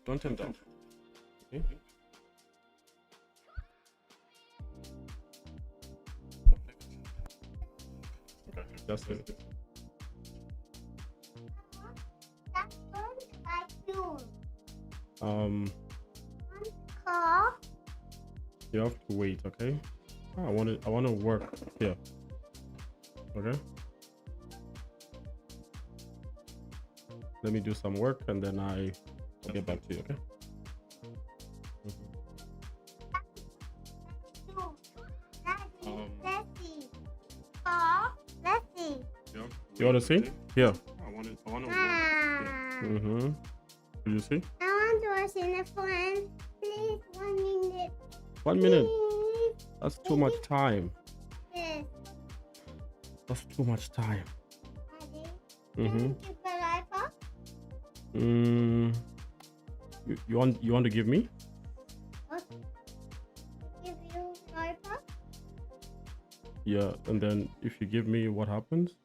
Don't turn down. Okay. Okay, that's it. You have to wait, okay? I want to work here. Okay. Let me do some work and then I'll get back to you, okay? You want to see? Here. I want to work. Yeah. Do you see? I want to watch in the phone. Please, 1 minute. 1 minute. Please. That's too much time. Yes. That's too much time. Daddy, Mm-hmm. can you give a rifle? You want to give me? What? Give you rifle? Yeah, and then if you give me, what happens?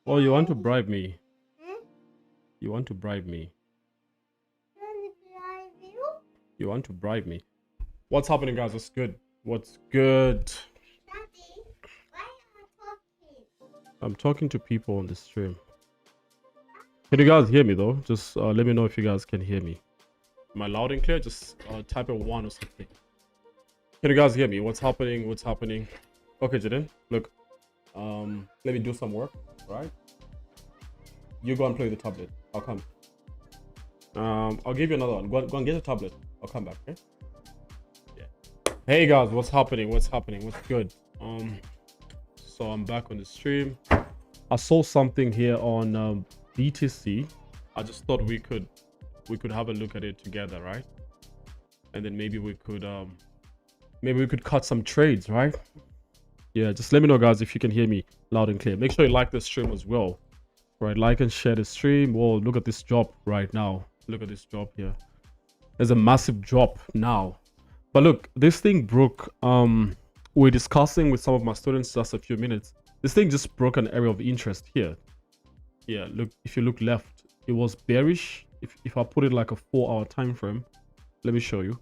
Oh, you want to bribe me? Hmm? You want to bribe me? Can I bribe you? You want to bribe me? What's happening, guys? What's good? What's good? Daddy, why are you talking? I'm talking to people on the stream. Can you guys hear me though? Just let me know if you guys can hear me. Am I loud and clear? Just type a 1 or something. Can you guys hear me? What's happening? What's happening? Okay, Jaden, look. Let me do some work, right? You go and play the tablet. I'll come. I'll give you another one. Go and get the tablet. I'll come back, okay? Yeah. Hey guys, what's happening? What's happening? What's good? So I'm back on the stream. I saw something here on BTC. I just thought we could have a look at it together, right? And then maybe we could cut some trades, right? Yeah, just let me know, guys, if you can hear me loud and clear. Make sure you like the stream as well, right? Like and share the stream. Whoa, look at this drop right now. Look at this drop here. There's a massive drop now. But look, this thing broke. We're discussing with some of my students just a few minutes. This thing just broke an area of interest here. Yeah, look, if you look left, it was bearish. If I put it like a 4-hour time frame, let me show you.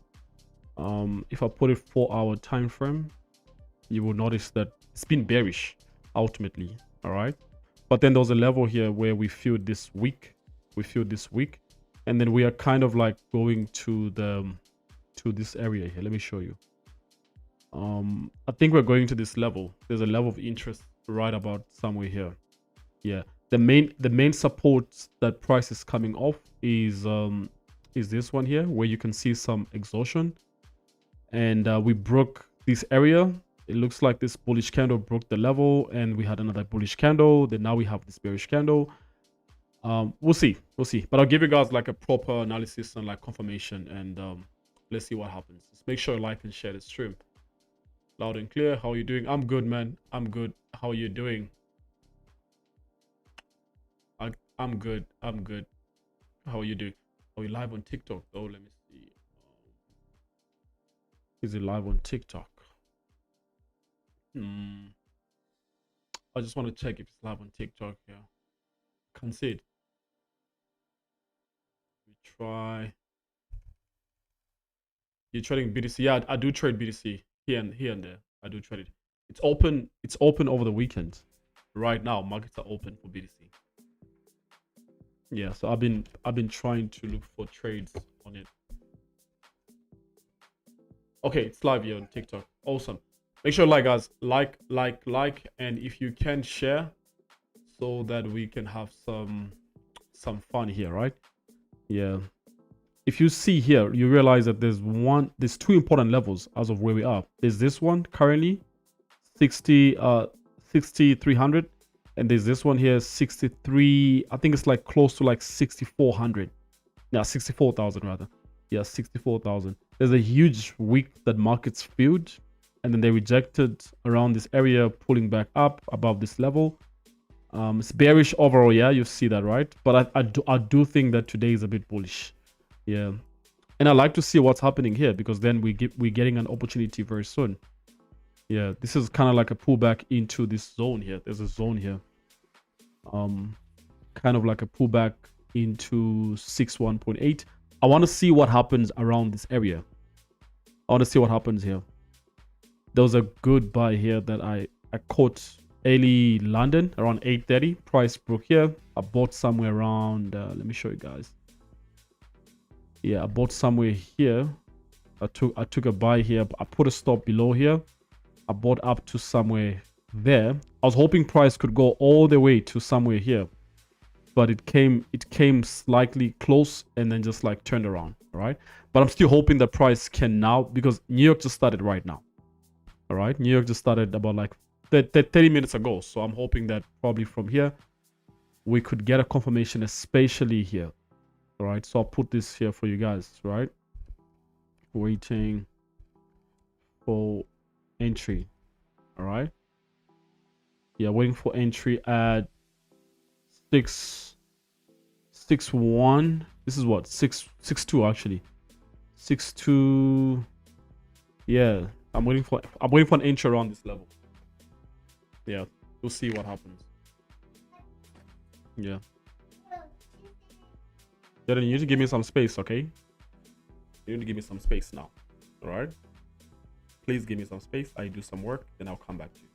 If I put it 4-hour time frame, you will notice that it's been bearish ultimately. All right, but then there's a level here where we filled this week. And then we are kind of like going to this area here. Let me show you. I think we're going to this level. There's a level of interest right about somewhere here. Yeah, the main support that price is coming off is this one here, where you can see some exhaustion, and we broke this area. It looks like this bullish candle broke the level, and we had another bullish candle. Then now we have this bearish candle. We'll see, but I'll give you guys like a proper analysis and like confirmation, and let's see what happens. Just make sure you like and share the stream. Loud and clear. How are you doing? I'm good, man. I'm good. How are you doing? I'm good. How are you doing? Are you live on TikTok? Oh, let me see. Is it live on TikTok? I just want to check if it's live on TikTok. Yeah, can't see it. We try. You're trading BTC? Yeah, I do trade BTC here and there. I do trade it. It's open over the weekend. Right now, markets are open for BTC. Yeah, so I've been trying to look for trades on it. Okay, it's live here on TikTok. Awesome. Make sure, like, guys, like, and if you can share, so that we can have some fun here, right? Yeah. If you see here, you realize that there's two important levels as of where we are. There's this one currently, 6,300, and there's this one here, 63. I think it's like close to like 6,400. Yeah, 64,000 rather. Yeah, 64,000. There's a huge week that markets filled, and then they rejected around this area, pulling back up above this level. It's bearish overall. Yeah, you see that, right? But I do think that today is a bit bullish. Yeah, and I like to see what's happening here, because then we're getting an opportunity very soon. Yeah, this is kind of like a pullback into this zone here. There's a zone here, kind of like a pullback into 61.8. I want to see what happens around this area. I want to see what happens here. There was a good buy here that I caught early London around 8:30. Price broke here. I bought somewhere around, let me show you guys. Yeah, I bought somewhere here. I took a buy here. I put a stop below here. I bought up to somewhere there. I was hoping price could go all the way to somewhere here, but it came slightly close and then just like turned around. All right, but I'm still hoping the price can now, because New York just started right now. All right, New York just started about like 30 minutes ago. So I'm hoping that probably from here we could get a confirmation, especially here. All right, so I'll put this here for you guys. Right, waiting for entry. All right, yeah, waiting for entry at 661. This is what 662 actually. 62. Yeah, I'm waiting for an entry around this level. Yeah, we'll see what happens. Yeah. Jordan, you need to give me some space, okay? You need to give me some space now. All right? Please give me some space. I do some work, then I'll come back to you.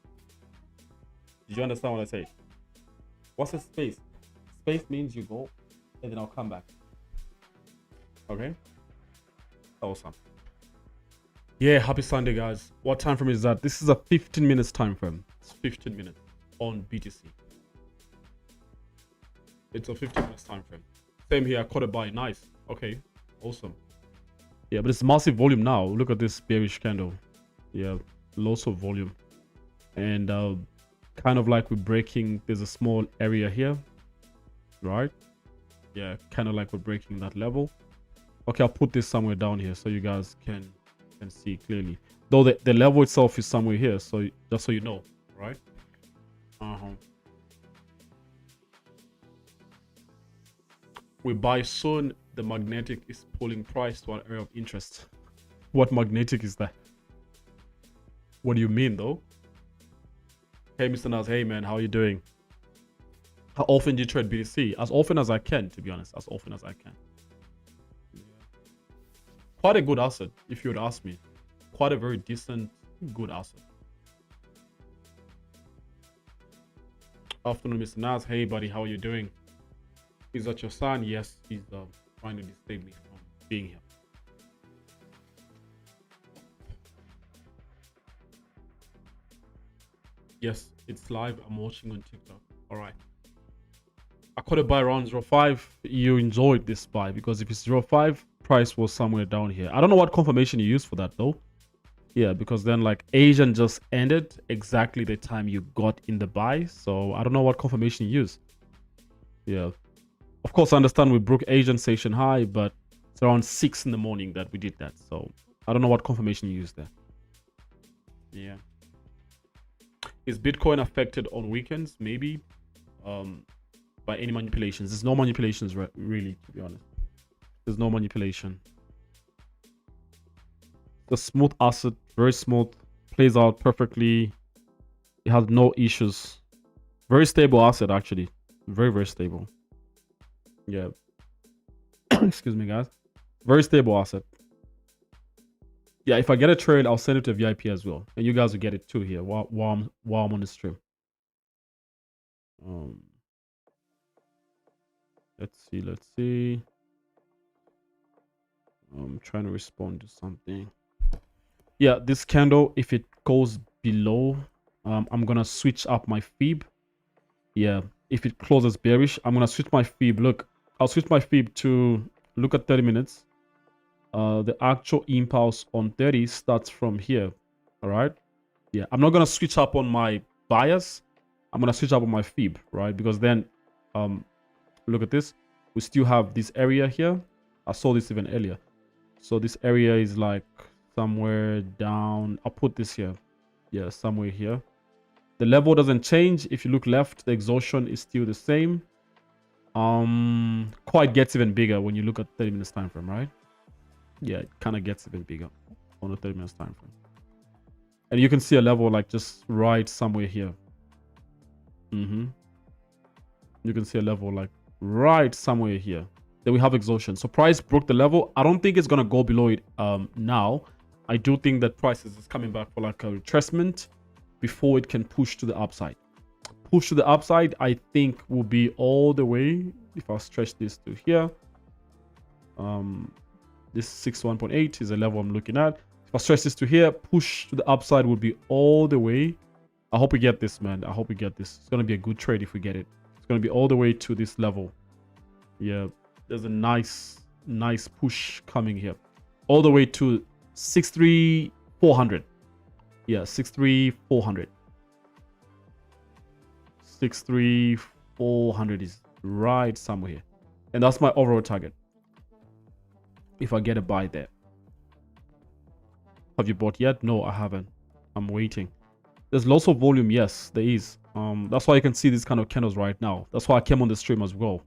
Did you understand what I said? What's a space? Space means you go, and then I'll come back. Okay? Awesome. Yeah, happy Sunday, guys. What time frame is that? This is a 15 minutes time frame. It's 15 minutes on BTC. It's a 15 minutes time frame. Same here. I caught it by. Nice. Okay. Awesome. Yeah, but it's massive volume now. Look at this bearish candle. Yeah, lots of volume. And kind of like we're breaking. There's a small area here. Right? Yeah, kind of like we're breaking that level. Okay, I'll put this somewhere down here so you guys can see clearly. Though the level itself is somewhere here. So just so you know. Right? We buy soon. The magnetic is pulling price to an area of interest. What magnetic is that? What do you mean though? Hey Mr. Nas, hey man, how are you doing? How often do you trade BTC? As often as I can, to be honest. As often as I can. Yeah. Quite a good asset, if you would ask me. Quite a very decent, good asset. Afternoon, Mr. Nas. Hey buddy, how are you doing? Is that your son? Yes, he's trying to disturb me from being here. Yes, it's live. I'm watching on TikTok. All right. I caught a buy around 0.5. You enjoyed this buy because if it's 0.5, price was somewhere down here. I don't know what confirmation you used for that though. Yeah, because then like Asian just ended exactly the time you got in the buy. So I don't know what confirmation you used. Yeah. Of course, I understand we broke Asian session high, but it's around 6 in the morning that we did that. So I don't know what confirmation you used there. Yeah. Is Bitcoin affected on weekends? Maybe. By any manipulations. There's no manipulations, really, to be honest. There's no manipulation. The smooth asset, very smooth, plays out perfectly. It has no issues. Very stable asset, actually. Very, very stable. Yeah. Excuse me, guys. Very stable asset. Yeah, if I get a trade, I'll send it to VIP as well. And you guys will get it too here while I'm on the stream. Let's see. I'm trying to respond to something. Yeah, this candle, if it goes below, I'm gonna switch up my fib. Yeah, if it closes bearish, I'm gonna switch my fib. Look, I'll switch my fib to look at 30 minutes. The actual impulse on 30 starts from here. All right. Yeah, I'm not gonna switch up on my bias. I'm gonna switch up on my fib, right? Because then, look at this. We still have this area here. I saw this even earlier. So this area is like somewhere down. I'll put this here. Yeah, somewhere here. The level doesn't change. If you look left, the exhaustion is still the same. Quite gets even bigger when you look at 30 minutes time frame, right? Yeah, it kind of gets even bigger on the 30 minutes time frame. And you can see a level like just right somewhere here. You can see a level like right somewhere here. Then we have exhaustion. So price broke the level. I don't think it's gonna go below it now. I do think that price is coming back for like a retracement before it can push to the upside. Push to the upside, I think, will be all the way. If I stretch this to here, this 61.8 is a level I'm looking at. If I stretch this to here, push to the upside would be all the way. I hope we get this, man. I hope we get this. It's gonna be a good trade if we get it. It's gonna be all the way to this level. Yeah, there's a nice push coming here, all the way to 63,400. Yeah, 63,400. 63,400 is right somewhere here, and that's my overall target. If I get a buy there. Have you bought yet? No, I haven't. I'm waiting. There's lots of volume. Yes, there is. That's why you can see these kind of candles right now. That's why I came on the stream as well.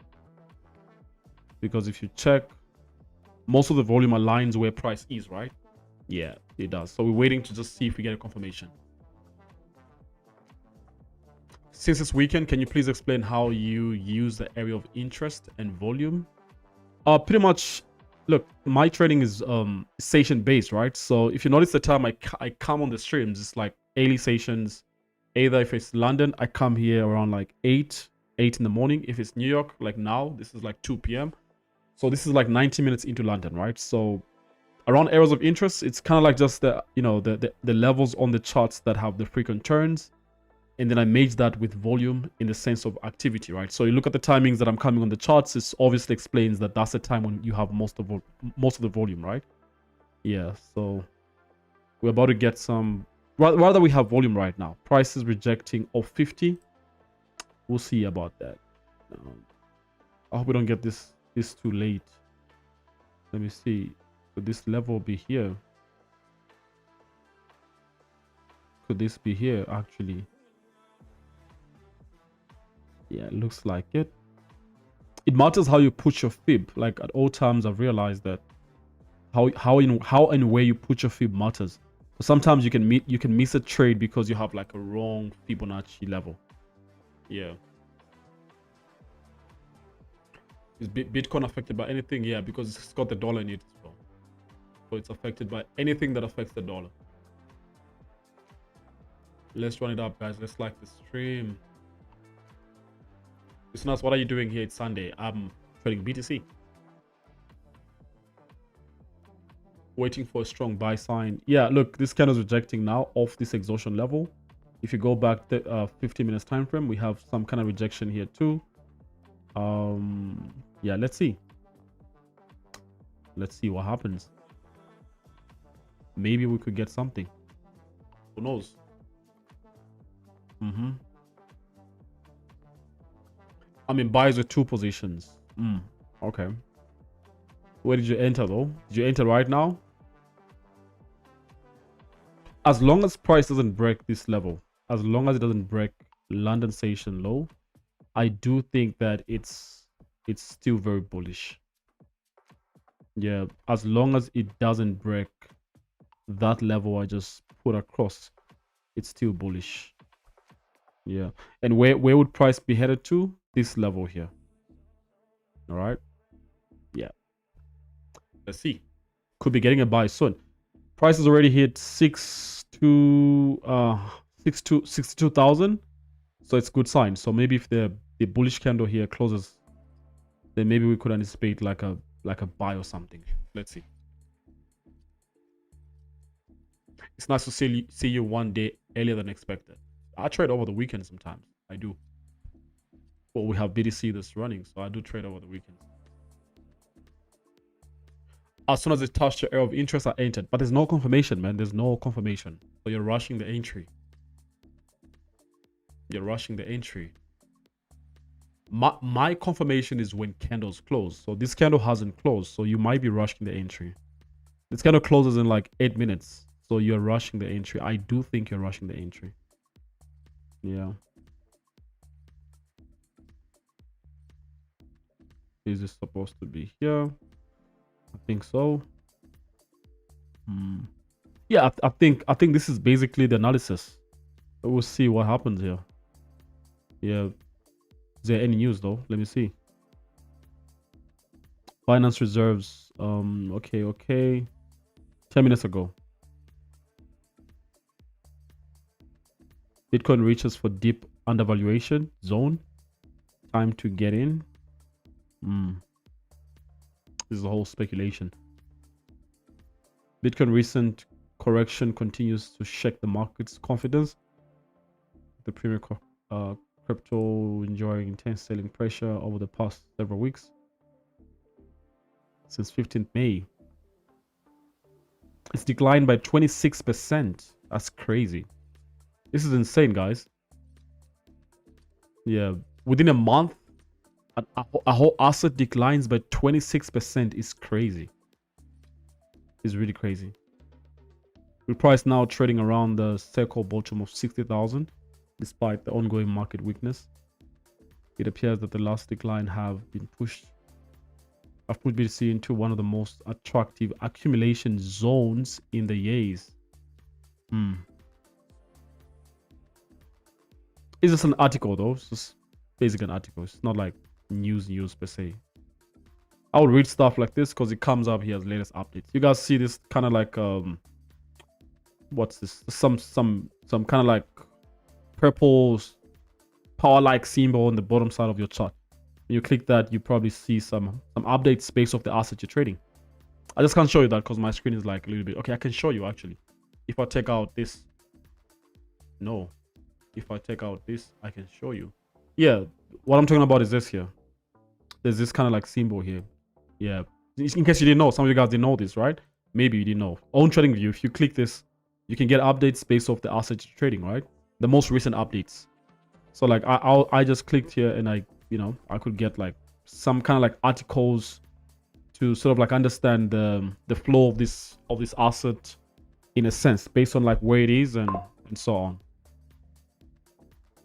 Because if you check, most of the volume aligns where price is, right? Yeah, it does. So we're waiting to just see if we get a confirmation. Since it's weekend, can you please explain how you use the area of interest and volume? Pretty much, look, my trading is session based, right? So if you notice the time I come on the streams, it's like early sessions. Either if it's London, I come here around like 8 in the morning. If it's New York, like now, this is like 2 p.m. So this is like 90 minutes into London, right? So around areas of interest, it's kind of like just the, you know, the levels on the charts that have the frequent turns. And then I match that with volume in the sense of activity, right? So you look at the timings that I'm coming on the charts, it obviously explains that that's the time when you have most of the volume, right? Yeah, so we're about to get some, rather we have volume right now. Price is rejecting off 50. We'll see about that. I hope we don't get this too late. Let me see. Could this level be here? Could this be here actually? Yeah, it looks like it. It matters how you put your fib. Like at all times, I've realized that how and where you put your fib matters. But sometimes you can miss a trade because you have like a wrong Fibonacci level. Yeah. Is Bitcoin affected by anything? Yeah, because it's got the dollar in it as well. So it's affected by anything that affects the dollar. Let's run it up, guys. Let's like the stream. Listeners, what are you doing here? It's Sunday. I'm trading BTC. Waiting for a strong buy sign. Yeah, look, this candle is rejecting now off this exhaustion level. If you go back to 15 minutes time frame, we have some kind of rejection here too. Yeah, let's see. Let's see what happens. Maybe we could get something. Who knows? I mean, buys with 2 positions. Okay. Where did you enter though? Did you enter right now? As long as price doesn't break this level, as long as it doesn't break London session low, I do think that it's still very bullish. Yeah, as long as it doesn't break that level I just put across, it's still bullish. Yeah, and where would price be headed to? This level here. All right. Yeah. Let's see. Could be getting a buy soon. Price has already hit 62,000. So it's good sign. So maybe if the bullish candle here closes, then maybe we could anticipate like a buy or something. Let's see. It's nice to see you one day earlier than expected. I trade over the weekend sometimes. I do. Well, we have BTC that's running, so I do trade over the weekend. As soon as it touched your area of interest, I entered. But there's no confirmation, man. There's no confirmation. So you're rushing the entry. You're rushing the entry. My confirmation is when candles close. So this candle hasn't closed. So you might be rushing the entry. This candle closes in like 8 minutes. So you're rushing the entry. I do think you're rushing the entry. Yeah. Is this supposed to be here? I think so. Yeah, I think this is basically the analysis. We'll see what happens here. Yeah. Is there any news though? Let me see. Finance reserves. Okay. 10 minutes ago. Bitcoin reaches for deep undervaluation zone. Time to get in. This is a whole speculation. Bitcoin recent correction continues to shake the market's confidence. The premier crypto enjoying intense selling pressure over the past several weeks. Since 15th May. It's declined by 26%. That's crazy. This is insane, guys. Yeah, within a month, a whole asset declines by 26% is crazy. It's really crazy. With price now trading around the circle bottom of 60,000, despite the ongoing market weakness. It appears that the last decline have pushed BTC into one of the most attractive accumulation zones in the years. It's just an article though. It's just basically an article. It's not like news per se. I would read stuff like this because it comes up here as latest updates. You guys see this kind of like what's this? Some kind of like purple power-like symbol on the bottom side of your chart. When you click that, you probably see some updates based off the asset you're trading. I just can't show you that because my screen is like a little bit. Okay, I can show you actually. If I take out this, no. If I take out this, I can show you. Yeah, what I'm talking about is this here. There's this kind of like symbol here. Yeah, in case you didn't know, some of you guys didn't know this, right? Maybe you didn't know. On TradingView, if you click this, you can get updates based off the asset you're trading, right? The most recent updates. So like I just clicked here and I could get like some kind of like articles to sort of like understand the flow of this asset in a sense based on like where it is and so on.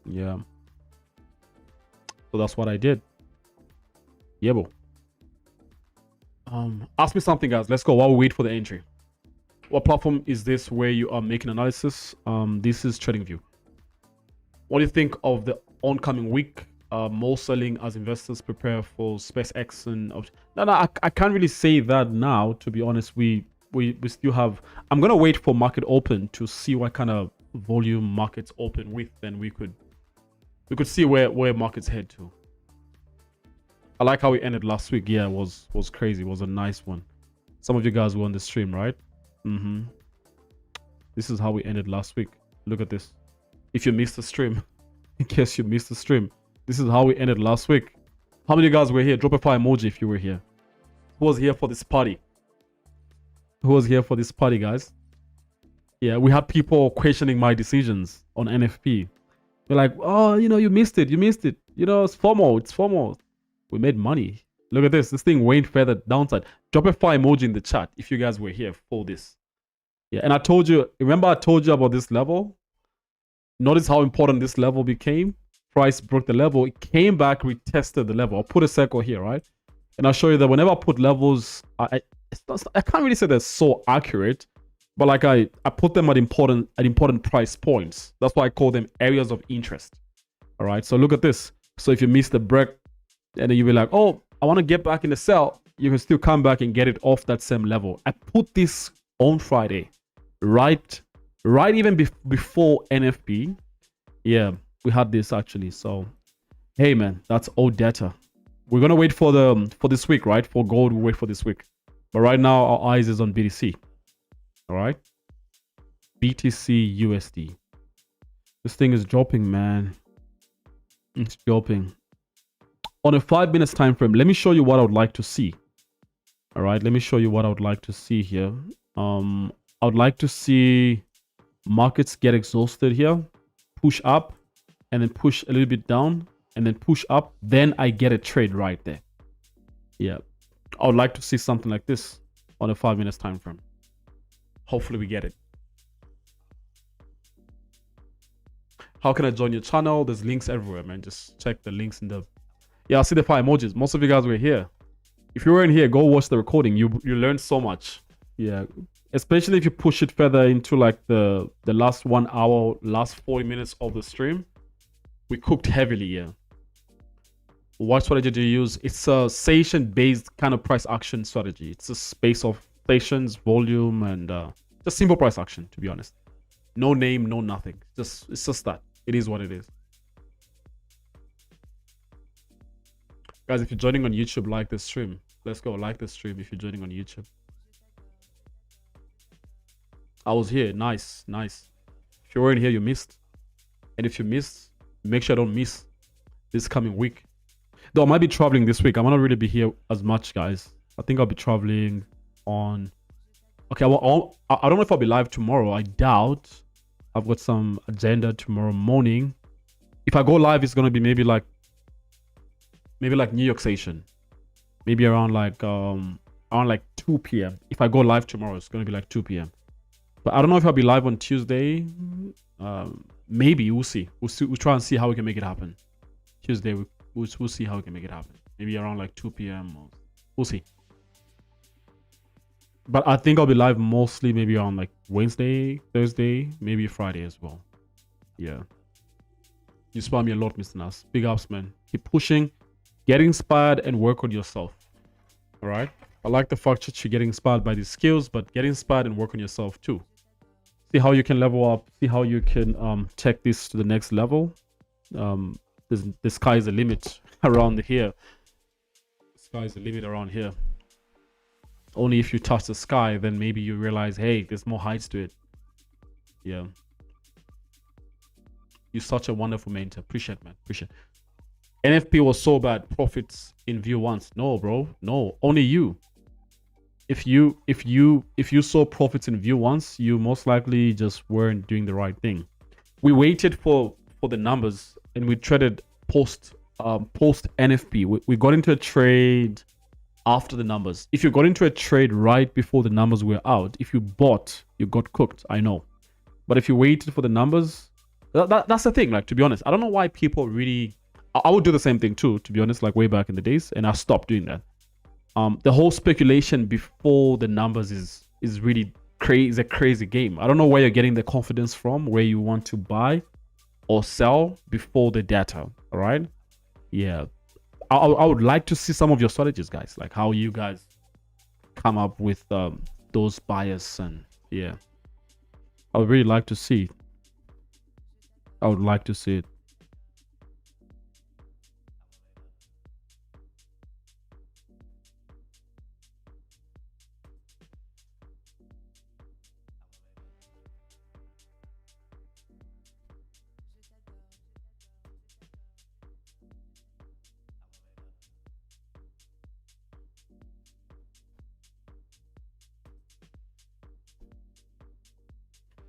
Yeah. So that's what I did. Yeah, bro. Ask me something, guys. Let's go while we wait for the entry. What platform is this where you are making analysis? This is TradingView. What do you think of the oncoming week? More selling as investors prepare for SpaceX and no, I can't really say that now. To be honest, we still have. I'm gonna wait for market open to see what kind of volume markets open with. Then we could see where markets head to. I like how we ended last week. Yeah, it was crazy. It was a nice one. Some of you guys were on the stream, right? This is how we ended last week. Look at this. If you missed the stream, in case you missed the stream, this is how we ended last week. How many of you guys were here? Drop a fire emoji if you were here. Who was here for this party? Who was here for this party, guys? Yeah, we had people questioning my decisions on NFP. They're like, oh, you missed it. It's FOMO. We made money. Look at this. This thing went further downside. Drop a fire emoji in the chat if you guys were here for this. Yeah, and I told you, remember I told you about this level? Notice how important this level became. Price broke the level. It came back, retested the level. I'll put a circle here, right? And I'll show you that whenever I put levels, I can't really say they're so accurate, but like I put them at important price points. That's why I call them areas of interest. All right, so look at this. So if you miss the break, and then you'll be like, oh, I want to get back in the sell, you can still come back and get it off that same level. I put this on Friday, right even before NFP. Yeah, we had this actually. So hey man, that's old data. We're gonna wait for this week, right? For gold, we wait for this week. But right now our eyes is on BTC. All right, BTCUSD. This thing is dropping, man. It's dropping. On a 5 minutes time frame, let me show you what I would like to see. All right, let me show you what I would like to see here. I would like to see markets get exhausted here, push up, and then push a little bit down, and then push up. Then I get a trade right there. Yeah, I would like to see something like this on a 5 minutes time frame. Hopefully we get it. How can I join your channel? There's links everywhere, man. Just check the links in the... Yeah, I see the fire emojis. Most of you guys were here. If you weren't here, go watch the recording. You learned so much. Yeah, especially if you push it further into like the last 1 hour, last 40 minutes of the stream. We cooked heavily here. What strategy do you use? It's a station-based kind of price action strategy. It's a space of stations, volume, and just simple price action, to be honest. No name, no nothing. It's just that. It is what it is. Guys, if you're joining on YouTube, like the stream. Let's go, like the stream if you're joining on YouTube. I was here. Nice, nice. If you weren't here, you missed. And if you missed, make sure I don't miss this coming week. Though I might be traveling this week. I might not really be here as much, guys. I think I'll be traveling on... Okay, I don't know if I'll be live tomorrow. I doubt. I've got some agenda tomorrow morning. If I go live, it's going to be maybe like New York station. Maybe around like 2 p.m. If I go live tomorrow, it's going to be like 2 p.m. But I don't know if I'll be live on Tuesday. Maybe we'll see. We'll try and see how we can make it happen. Tuesday, we'll see how we can make it happen. Maybe around like 2 p.m. We'll see. But I think I'll be live mostly maybe on like Wednesday, Thursday, maybe Friday as well. Yeah. You inspire me a lot, Mr. Nas. Big ups, man. Keep pushing, get inspired, and work on yourself. All right. I like the fact that you get inspired by these skills, but get inspired and work on yourself too. See how you can level up. See how you can take this to the next level. The sky is the limit around here. The sky is the limit around here. Only if you touch the sky, then maybe you realize, hey, there's more heights to it. Yeah. You're such a wonderful mentor. Appreciate, man. Appreciate. NFP was so bad. Profits in view once. No, bro. No. Only you. If you saw profits in view once, you most likely just weren't doing the right thing. We waited for the numbers and we traded post NFP. We got into a trade after the numbers. If you got into a trade right before the numbers were out, if you bought, you got cooked. I know. But if you waited for the numbers, that's the thing. Like, to be honest, I don't know why people really... I would do the same thing too, to be honest, like way back in the days, and I stopped doing that. The whole speculation before the numbers is really crazy, a crazy game. I don't know where you're getting the confidence from, where you want to buy or sell before the data. All right. Yeah. I would like to see some of your strategies, guys, like how you guys come up with those buyers. And yeah, I would really like to see. I would like to see it.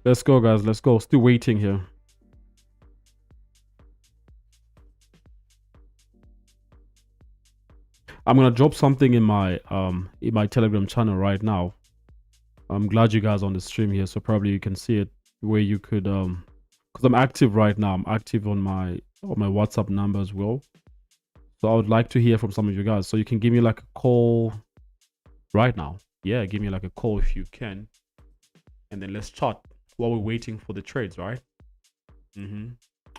Let's go, guys. Let's go. Still waiting here. I'm gonna drop something in my Telegram channel right now. I'm glad you guys are on the stream here, so probably you can see it where you could because I'm active right now. I'm active on my WhatsApp number as well. So I would like to hear from some of you guys. So you can give me like a call right now. Yeah, give me like a call if you can, and then let's chat while we're waiting for the trades, right? I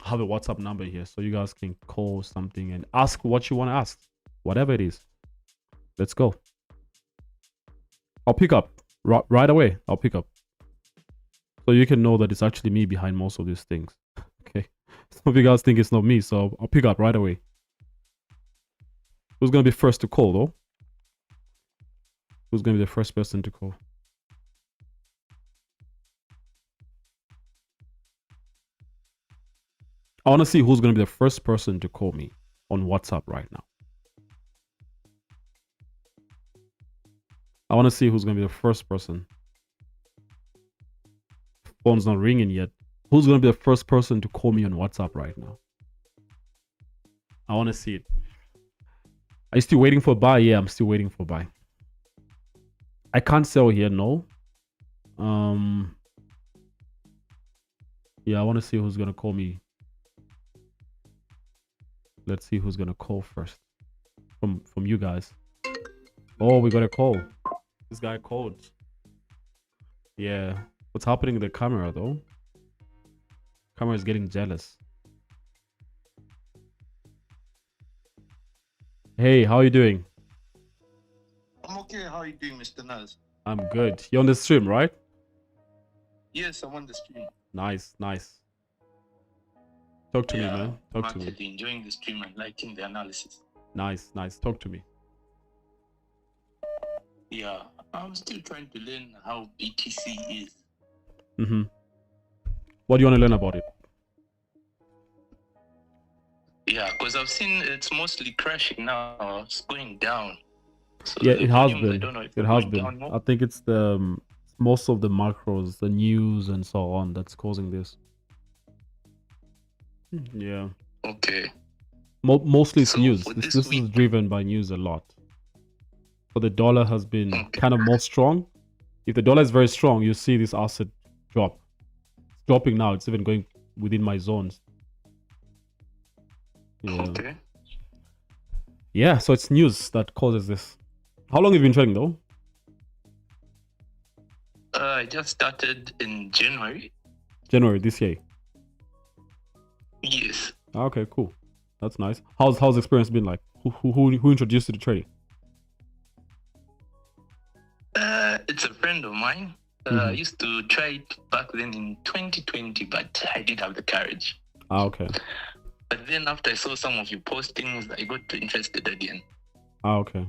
have a WhatsApp number here, so you guys can call something and ask what you want to ask, whatever it is. Let's go. I'll pick up right away. I'll pick up, so you can know that it's actually me behind most of these things. Okay, some of you guys think it's not me, so I'll pick up right away. Who's gonna be first to call though? Who's gonna be the first person to call? I want to see who's going to be the first person to call me on WhatsApp right now. I want to see who's going to be the first person. Phone's not ringing yet. Who's going to be the first person to call me on WhatsApp right now? I want to see it. Are you still waiting for a buy? Yeah, I'm still waiting for a buy. I can't sell here, no. Yeah, I want to see who's going to call me. Let's see who's gonna call first from you guys. Oh, we got a call. This guy called. Yeah. What's happening to the camera though? Camera is getting jealous. Hey, how are you doing? I'm okay. How are you doing, Mr. Nas? I'm good. You're on the stream, right? Yes, I'm on the stream. Nice, nice. Talk to me, man. I'm Talk to me. actually enjoying the stream and liking the analysis. Nice, nice. Talk to me. Yeah, I'm still trying to learn how BTC is. Mm-hmm. What do you want to learn about it? Yeah, because I've seen it's mostly crashing now. It's going down. So Yeah, the it has volumes, I been. don't know if It they're has going been. down more. I think it's the most of the macros, the news, and so on that's causing this. Yeah. Okay. Mostly it's So news. for This this is week, driven by news a lot. So the dollar has been okay. kind of more strong. If the dollar is very strong, you see this asset drop. It's dropping now. It's even going within my zones. Yeah. Okay. Yeah, so it's news that causes this. How long have you been trading though? I just started in January. January this year. Yes. Okay, cool. That's nice. How's the experience been like? Who introduced you to trading? It's a friend of mine. I used to try it back then in 2020, but I didn't have the courage. Okay. But then after I saw some of your postings, I got interested again. Okay.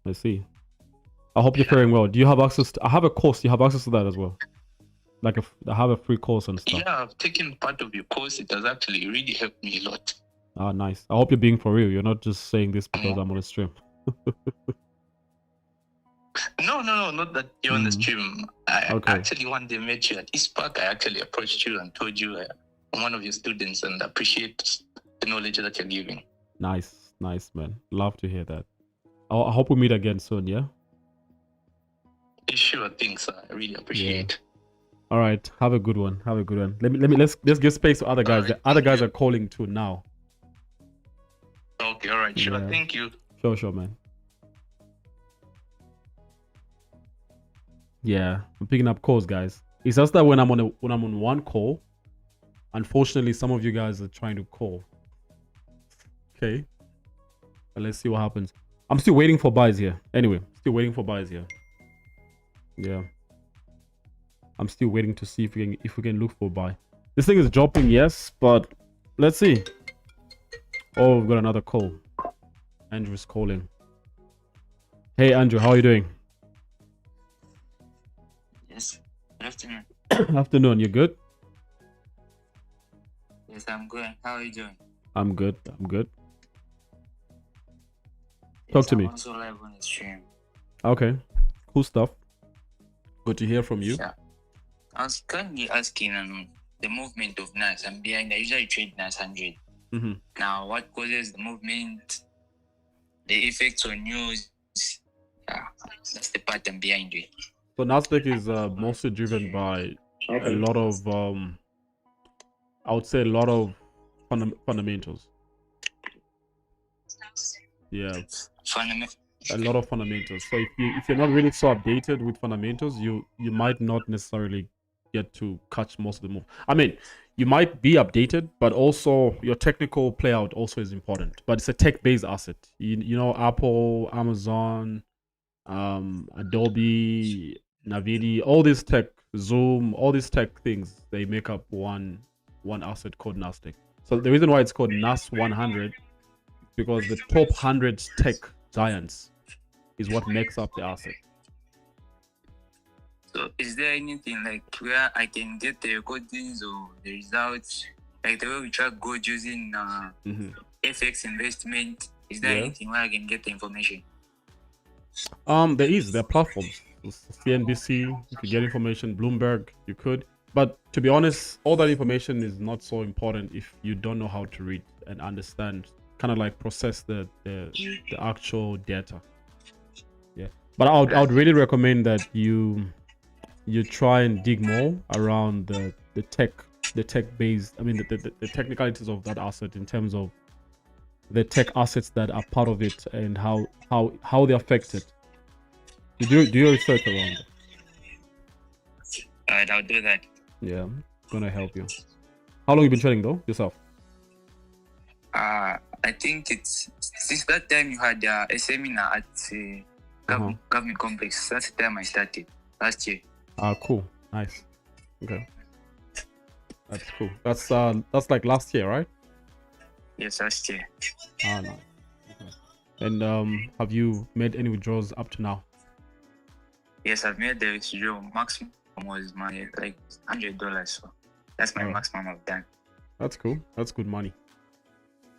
I see. I hope you're faring well. Do you have access to, I have a course. Do you have access to that as well? Like I have a free course and stuff. Yeah, I've taken part of your course. It has actually really helped me a lot. Ah, nice. I hope you're being for real. You're not just saying this because I'm on a stream. No, not that you're on the stream. I actually one day met you at East Park. I actually approached you and told you I'm one of your students and appreciate the knowledge that you're giving. Nice, nice, man. Love to hear that. I hope we meet again soon, yeah? Sure, thanks. I really appreciate it. All right, have a good one. Have a good one. Let's give space to other guys. Right, the other guys are calling too now. Okay, all right, sure. Yeah. Thank you. Sure, man. Yeah, I'm picking up calls, guys. It's just that when I'm on one call, unfortunately, some of you guys are trying to call. Okay, but let's see what happens. I'm still waiting for buys here. Anyway, still waiting for buys here. Yeah, I'm still waiting to see if we can look for a buy. This thing is dropping, yes, but let's see. Oh, we've got another call. Andrew's calling. Hey, Andrew, how are you doing? Yes. Good afternoon. Afternoon. You good? Yes, I'm good. How are you doing? I'm good. I'm good. Yes, Talk to me. I'm also live on the stream. Okay. Cool stuff. Good to hear from you. Yeah. I was currently asking the movement of Nas. I'm behind. I usually trade Nas100. Now, what causes the movement? The effects on news. Yeah, that's the part I'm behind with. So Nasdaq is mostly driven by a lot of I would say a lot of fundamentals. Yeah. A lot of fundamentals. So if you're not really so updated with fundamentals, you might not necessarily get to catch most of the move. I mean, you might be updated, but also your technical play out also is important. But it's a tech-based asset. You know, Apple, Amazon, Adobe, Navidi, all these tech, Zoom, all these tech things, they make up one asset called Nasdaq. So the reason why it's called Nas100 because the top 100 tech giants is what makes up the asset. So is there anything like where I can get the recordings or the results, like the way we track gold using FX investment? Is there anything where I can get the information? There are platforms. CNBC, you could get information. Bloomberg, you could. But to be honest, all that information is not so important if you don't know how to read and understand, kind of like process the actual data. Yeah. But I would really recommend that you try and dig more around the tech based. I mean the technicalities of that asset in terms of the tech assets that are part of it and how they affect it. Do your research around it. Alright, I'll do that. Yeah, gonna help you. How long you been trading though yourself? I think it's since that time you had a seminar at government complex. That's the time I started last year. Ah, cool, nice. Okay, that's cool. That's like last year, right? Yes, last year. Ah, no. Okay. And have you made any withdrawals up to now? Yes, I've made the withdrawal. Maximum was my like $100, so that's my maximum I've done. That's cool. That's good money.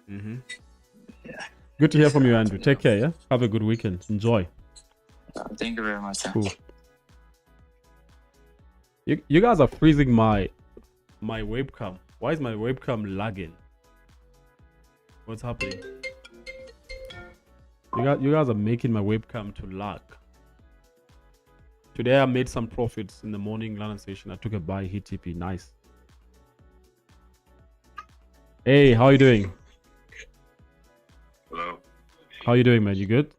Yeah. Good to hear from you, Andrew. Take care. Yeah. Have a good weekend. Enjoy. Thank you very much. Sir. Cool. You guys are freezing my webcam. Why is my webcam lagging? What's happening? You guys are making my webcam to lag. Today I made some profits in the morning London station. I took a buy, hit TP. Nice. Hey, how are you doing? Hello. How are you doing, man? You good?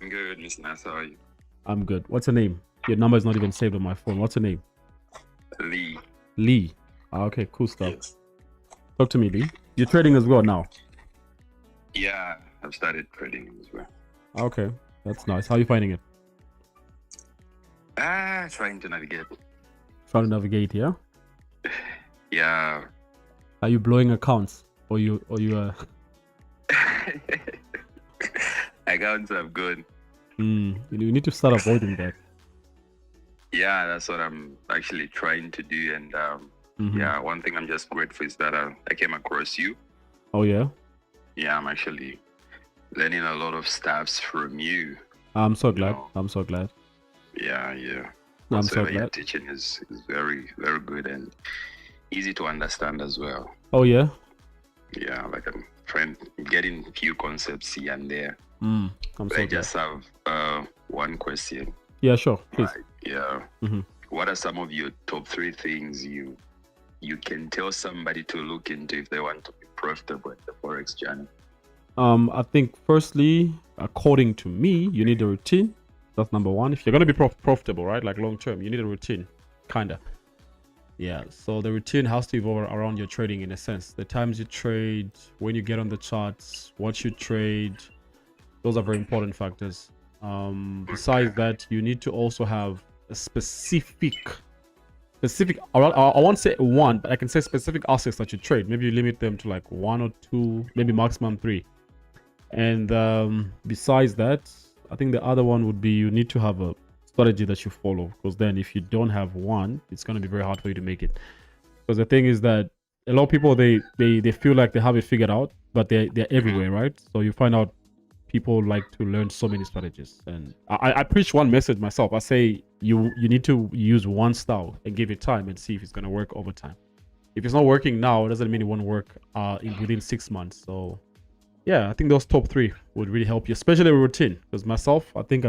I'm good, Miss Nas. How are you? I'm good. What's your name? Your number is not even saved on my phone. What's your name? Lee. Lee. Ah, okay, cool stuff. Yes. Talk to me, Lee. You're trading as well now? Yeah, I've started trading as well. Okay, that's nice. How are you finding it? Trying to navigate. Trying to navigate, yeah? Yeah. Are you blowing accounts? Or you Accounts are good. you need to start avoiding that. Yeah, that's what I'm actually trying to do. And yeah, one thing I'm just grateful is that I came across you. Oh yeah? Yeah, I'm actually learning a lot of stuffs from you. I'm so glad. You know? I'm so glad. Yeah. I'm so Whatever you're glad. teaching is very, very good and easy to understand as well. Oh yeah? Yeah, like I'm getting few concepts here and there. I'm so I glad. just have one question. Yeah, sure. Please. Right, yeah. What are some of your top 3 things you can tell somebody to look into if they want to be profitable in the Forex journey? I think firstly, according to me, you need a routine. That's number one. If you're going to be profitable, right? Like long term, you need a routine. Kinda. Yeah. So the routine has to evolve around your trading in a sense. The times you trade, when you get on the charts, what you trade, those are very important factors. Besides that, you need to also have a specific I won't say one, but I can say specific assets that you trade. Maybe you limit them to like 1 or 2, maybe maximum 3. And besides that, I think the other one would be you need to have a strategy that you follow, because then if you don't have one, it's going to be very hard for you to make it. Because the thing is that a lot of people they feel like they have it figured out, but they're everywhere, right? So you find out people like to learn so many strategies, and I preach one message myself. I say you need to use one style and give it time and see if it's going to work over time. If it's not working now, it doesn't mean it won't work within 6 months. So yeah, I think those top 3 would really help you, especially a routine. Because myself, I think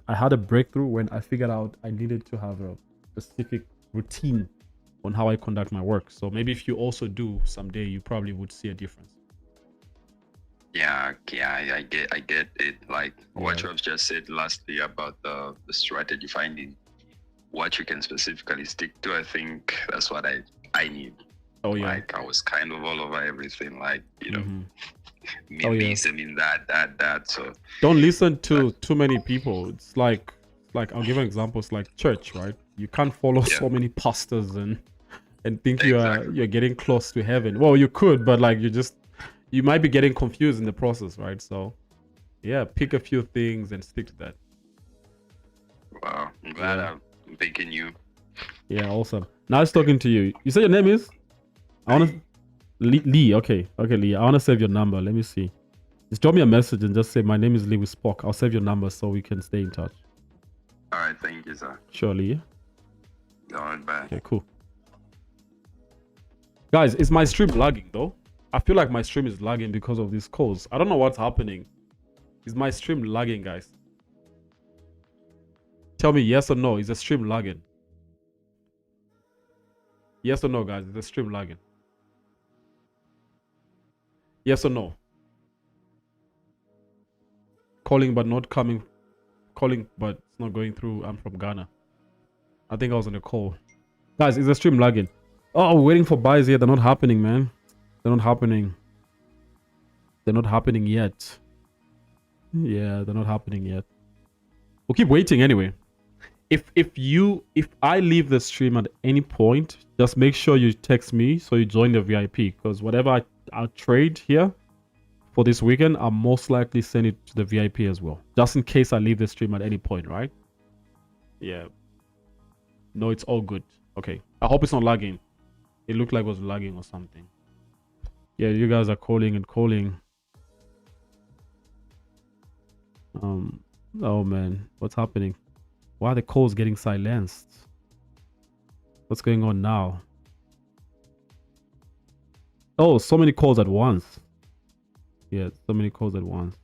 I had a breakthrough when I figured out I needed to have a specific routine on how I conduct my work. So maybe if you also do someday, you probably would see a difference. Yeah, I get it. Like what you have just said lastly about the strategy, finding what you can specifically stick to. I think that's what I need. Oh yeah. Like I was kind of all over everything, like, you know, this, I mean that. So don't listen to too many people. It's like I'll give an example. It's like church, right? You can't follow so many pastors and think you're getting close to heaven. Well, you could, but like you might be getting confused in the process, right? So yeah, pick a few things and stick to that. Wow, I'm glad I'm picking you. Yeah, awesome. Nice talking to you. You say your name is? I want to Lee. Okay, Lee. I want to save your number. Let me see. Just drop me a message and just say my name is Lee with Spock. I'll save your number so we can stay in touch. All right, thank you, sir. Sure, Lee. All right, bye. Okay, cool. Guys, is my stream lagging though? I feel like my stream is lagging because of these calls. I don't know what's happening. Is my stream lagging, guys? Tell me yes or no. Is the stream lagging? Yes or no, guys? Is the stream lagging? Yes or no? Calling but not coming. Calling but it's not going through. I'm from Ghana. I think I was on a call. Guys, is the stream lagging? Oh, we're waiting for buys here. They're not happening, man. They're not happening. They're not happening yet. Yeah, they're not happening yet. We'll keep waiting anyway. If I leave the stream at any point, just make sure you text me so you join the VIP, because whatever I trade here for this weekend, I'll most likely send it to the VIP as well, just in case I leave the stream at any point, right? Yeah. No, it's all good. Okay. I hope it's not lagging. It looked like it was lagging or something. Yeah, you guys are calling and calling. Oh man, what's happening? Why are the calls getting silenced? What's going on now? Oh, so many calls at once. Yeah, so many calls at once.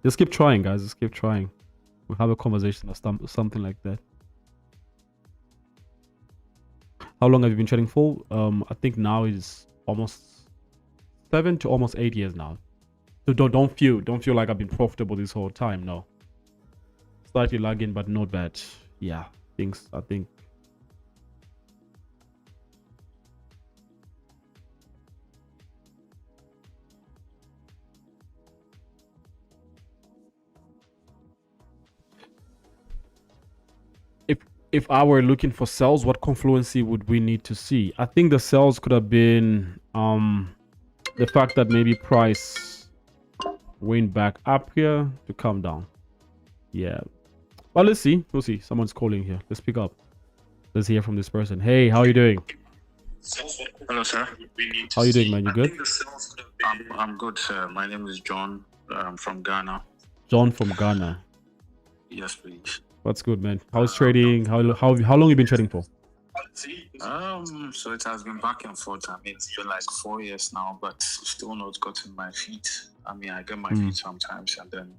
Just keep trying, guys. Just keep trying. We'll have a conversation or something like that. How long have you been trading for? I think now is almost 7 to almost 8 years now. So don't feel like I've been profitable this whole time. No. Slightly lagging, but not bad. Yeah, I think. If I were looking for sells, what confluency would we need to see? I think the sells could have been the fact that maybe price went back up here to come down. Yeah. Well, let's see. We'll see. Someone's calling here. Let's pick up. Let's hear from this person. Hey, how are you doing? Hello, sir. How are you doing, man? You good? I'm good, sir. My name is John. I'm from Ghana. John from Ghana. Yes, please. What's good, man? How's trading? How long you been trading for? So it has been back and forth. I mean, it's been like 4 years now, but still not gotten my feet. I mean, I get my feet sometimes and then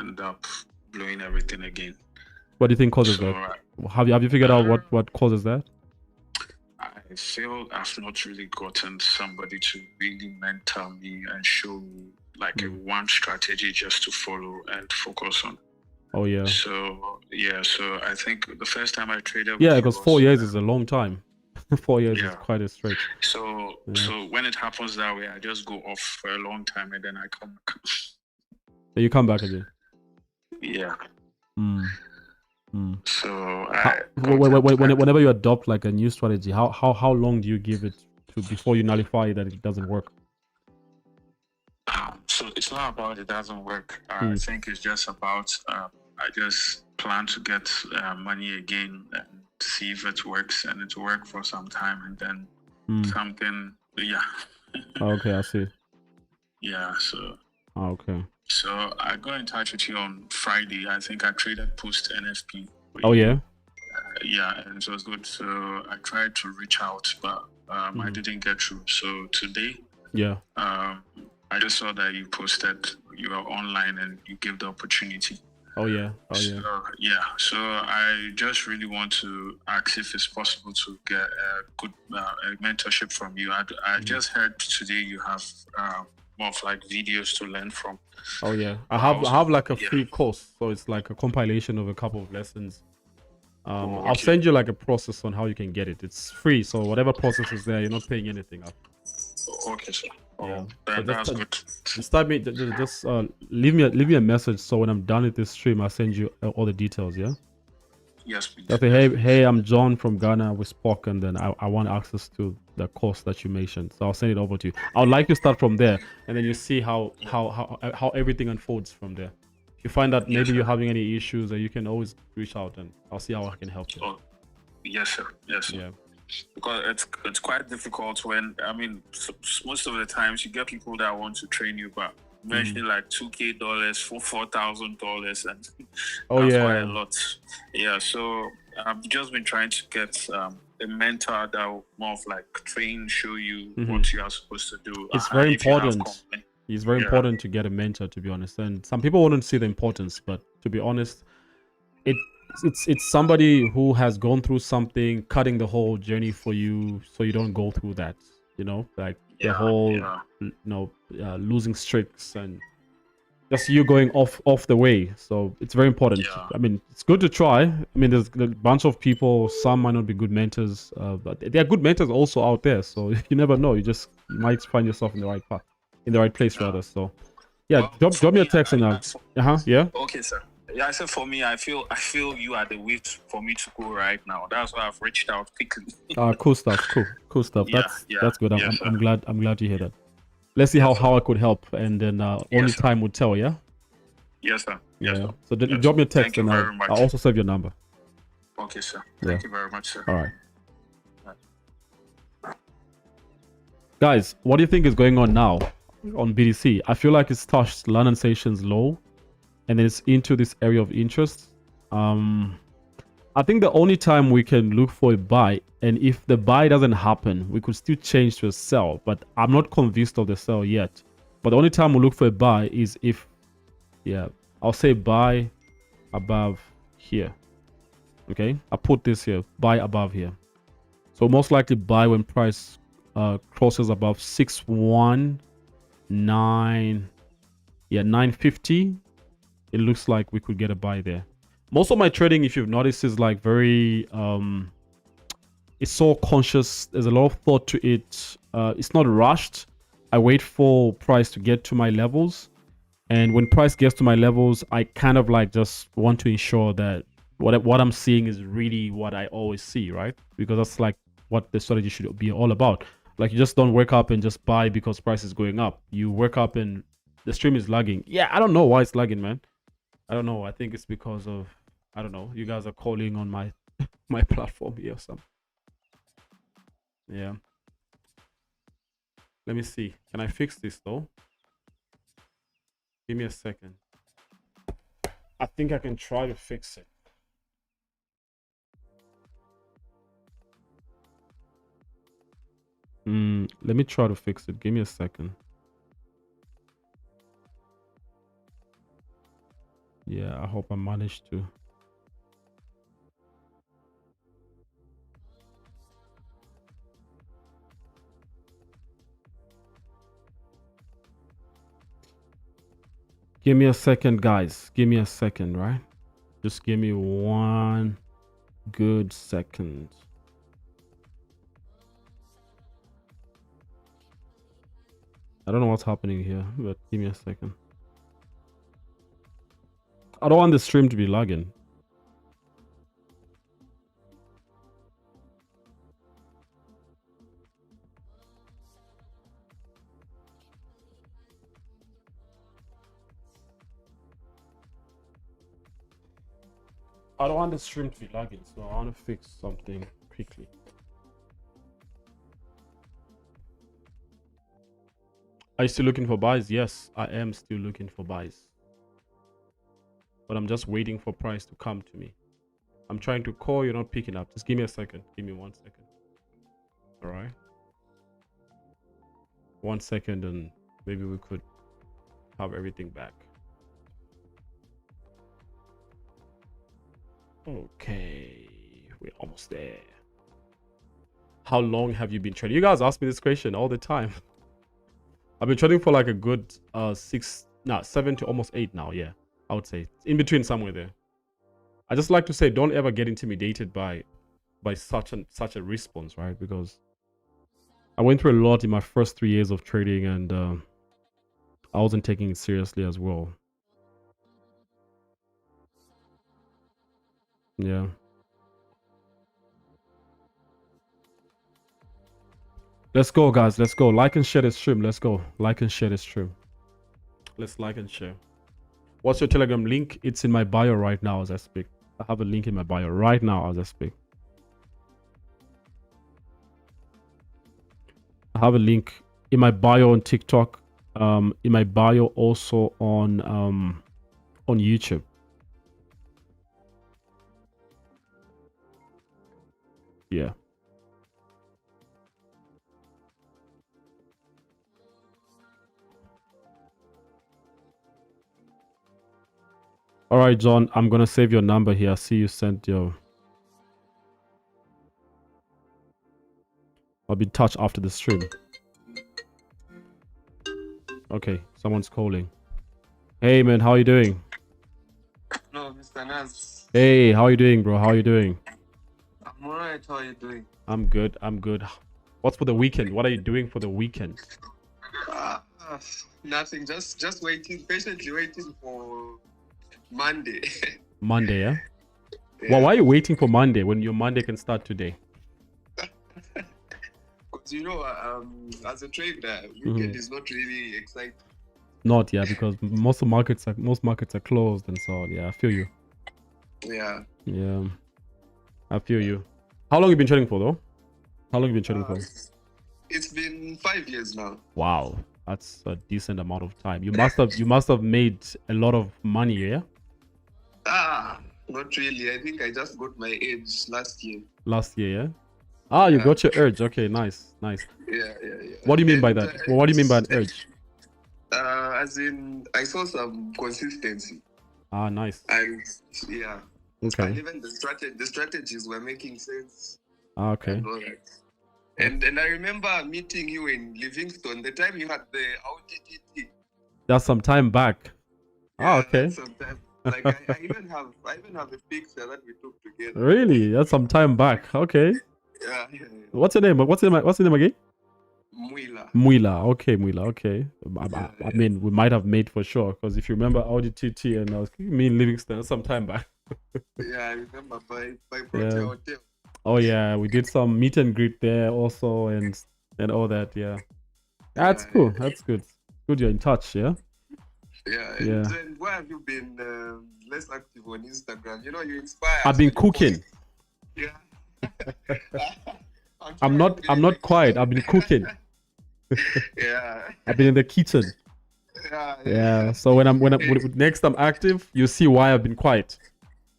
end up blowing everything again. What do you think causes that? Have you figured out what causes that? I feel I've not really gotten somebody to really mentor me and show me like a one strategy just to follow and focus on. Oh yeah. So I think the first time I traded. Yeah, because 4 years is a long time. 4 years is quite a stretch. So when it happens that way, I just go off for a long time and then I come back. You come back again. Yeah. So whenever you adopt like a new strategy, how long do you give it to before you nullify that it doesn't work? So it's not about it doesn't work. I think it's just about I just plan to get money again and see if it works, and it will work for some time, and then something. Yeah. Okay, I see. Yeah. So. Okay. So I got in touch with you on Friday. I think I traded post NFP. Oh yeah. Yeah, and it was good. So I tried to reach out, but I didn't get through. So today. Yeah. I just saw that you posted you are online and you give the opportunity. Oh yeah. So I just really want to ask if it's possible to get a good a mentorship from you. I just heard today you have more of like videos to learn from. Oh yeah, I have like a free course, so it's like a compilation of a couple of lessons. I'll send you like a process on how you can get it. It's free, so whatever process is there, you're not paying anything up. Okay, sir. Yeah. That's good. Just leave me a message, so when I'm done with this stream, I'll send you all the details. Yeah. Yes, please. Just say, hey, I'm John from Ghana. We spoke, and then I want access to the course that you mentioned, so I'll send it over to you. I would like to start from there, and then you see how everything unfolds from there. If you find that maybe you're having any issues, you can always reach out, and I'll see how I can help you. Oh, yes, sir. Yes, sir. Yeah. Because it's quite difficult when most of the times you get people that want to train you, but mentioning like $2,000, $4,000, and that's quite a lot. Yeah, so I've just been trying to get a mentor that will more of like train, show you what you are supposed to do. It's very important. It's very important to get a mentor, to be honest. And some people wouldn't see the importance, but to be honest, it's somebody who has gone through something, cutting the whole journey for you, so you don't go through that. Like the whole losing streaks and just you going off the way. So it's very important. I mean, it's good to try. I mean, there's a bunch of people, some might not be good mentors, but there are good mentors also out there, so you never know. You might find yourself in the right path. in the right place rather. So yeah, drop me a text and yeah. Okay, sir. Yeah, I said for me, I feel you are the way for me to go right now. That's why I've reached out quickly. Cool stuff. Cool stuff. That's good. I'm glad to hear that. Let's see how I could help, and then only time will tell. Yeah. Yes, sir. Yeah. Yes, sir. So drop me a text, and I'll also save your number. Okay, sir. Thank you very much, sir. All right. Guys, what do you think is going on now on BTC? I feel like it's touched London Station's low, and then it's into this area of interest. I think the only time we can look for a buy, and if the buy doesn't happen, we could still change to a sell, but I'm not convinced of the sell yet. But the only time we look for a buy is if, yeah, I'll say buy above here. Okay, I put this here, buy above here. So most likely buy when price crosses above 619, yeah, 950. It looks like we could get a buy there. Most of my trading, if you've noticed, is like very it's so conscious. There's a lot of thought to it. It's not rushed. I wait for price to get to my levels, and when price gets to my levels, I kind of like just want to ensure that what I'm seeing is really what I always see, right? Because that's like what the strategy should be all about. Like, you just don't wake up and just buy because price is going up. You wake up and the stream is lagging. Yeah, I don't know why it's lagging, man. I don't know. I think it's because of, I don't know, you guys are calling on my my platform here or something. Yeah. Let me see. Can I fix this though? Give me a second. I think I can try to fix it. Let me try to fix it. Give me a second. Yeah, I hope I managed to. Give me a second, guys. Give me a second, right? Just give me one good second. I don't know what's happening here, but give me a second. I don't want the stream to be lagging. I don't want the stream to be lagging, so I want to fix something quickly. Are you still looking for buys? Yes, I am still looking for buys. But I'm just waiting for price to come to me. I'm trying to call, you're not picking up. Just give me a second. Give me 1 second. All right. 1 second and maybe we could have everything back. Okay. We're almost there. How long have you been trading? You guys ask me this question all the time. I've been trading for like a good 7 to almost 8 now. Yeah, I would say in between somewhere there. I just like to say, don't ever get intimidated by such a response, right? Because I went through a lot in my first 3 years of trading, and I wasn't taking it seriously as well. Yeah. Let's go, guys. Let's go. Like and share this stream. Let's go. Like and share this stream. Let's like and share. What's your Telegram link? It's in my bio right now as I speak. I have a link in my bio right now as I speak. I have a link in my bio on TikTok. In my bio also on YouTube. Yeah. All right, John, I'm going to save your number here. I see you sent your... I'll be in touch after the stream. Okay, someone's calling. Hey, man, how are you doing? No, Mr. Nas. Hey, how are you doing, bro? How are you doing? I'm alright. How are you doing? I'm good. I'm good. What's for the weekend? What are you doing for the weekend? Nothing. Just waiting, patiently waiting for Monday. Monday, yeah? Yeah. Well, why are you waiting for Monday when your Monday can start today? Because as a trader, weekend is not really exciting. Not, yeah, because most markets are closed and so on. Yeah, I feel you. Yeah. Yeah, I feel you. How long have you been trading for, though? How long have you been trading for? It's been 5 years now. Wow, that's a decent amount of time. You must have made a lot of money, yeah? Not really. I think I just got my age last year. Last year, yeah? Ah, you got your urge. Okay, nice. Yeah. What do you mean by that? Well, what do you mean by an urge? As in, I saw some consistency. Ah, nice. And yeah. Okay. And even the strategies were making sense. Ah, okay. And all that. And I remember meeting you in Livingston the time you had the Audi TT. That's some time back. Yeah, okay. That's some time. Like I even have a picture that we took together. Really? That's some time back. Okay. Yeah. What's your name? What's your name again? Muila. Okay, Muila. Okay. I mean, we might have made for sure because if you remember Audi TT and I was me in Livingston some time back. Yeah, I remember by Protea Hotel. Oh yeah, we did some meet and greet there also and all that. Yeah. That's cool. That's good. Good, you're in touch. Yeah. Yeah. And why have you been less active on Instagram? You inspire. I've been cooking. Yeah. I'm not quiet. I've been cooking. Yeah. I've been in the kitchen. Yeah. So when next I'm active, you see why I've been quiet.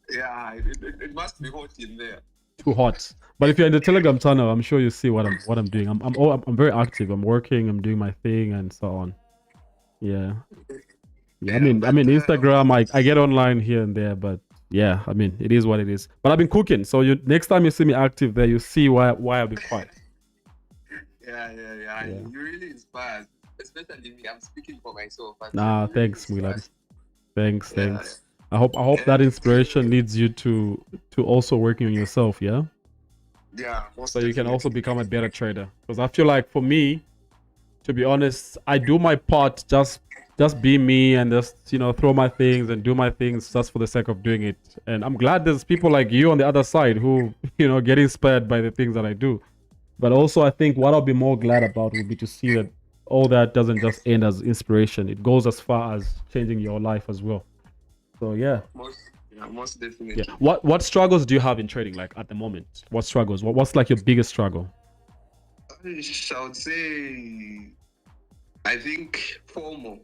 Yeah, it must be hot in there. Too hot. But if you're in the Telegram channel, I'm sure you see what I'm doing. I'm very active. I'm working. I'm doing my thing and so on. Yeah. I mean Instagram. I get online here and there, but yeah, I mean it is what it is. But I've been cooking, so next time you see me active there, you see why I've been quiet. Yeah. You really inspired, especially me. I'm speaking for myself. Thanks, Muila. Thanks. I hope that inspiration leads you to also working on yourself. Yeah. Yeah. So you can also become a better trader. Because I feel like for me, to be honest, I do my part just be me and just throw my things and do my things just for the sake of doing it. And I'm glad there's people like you on the other side who get inspired by the things that I do. But also I think what I'll be more glad about would be to see that all that doesn't just end as inspiration. It goes as far as changing your life as well. So yeah. Most definitely. Yeah. What struggles do you have in trading like at the moment? What struggles? What's like your biggest struggle? I would say I think FOMO.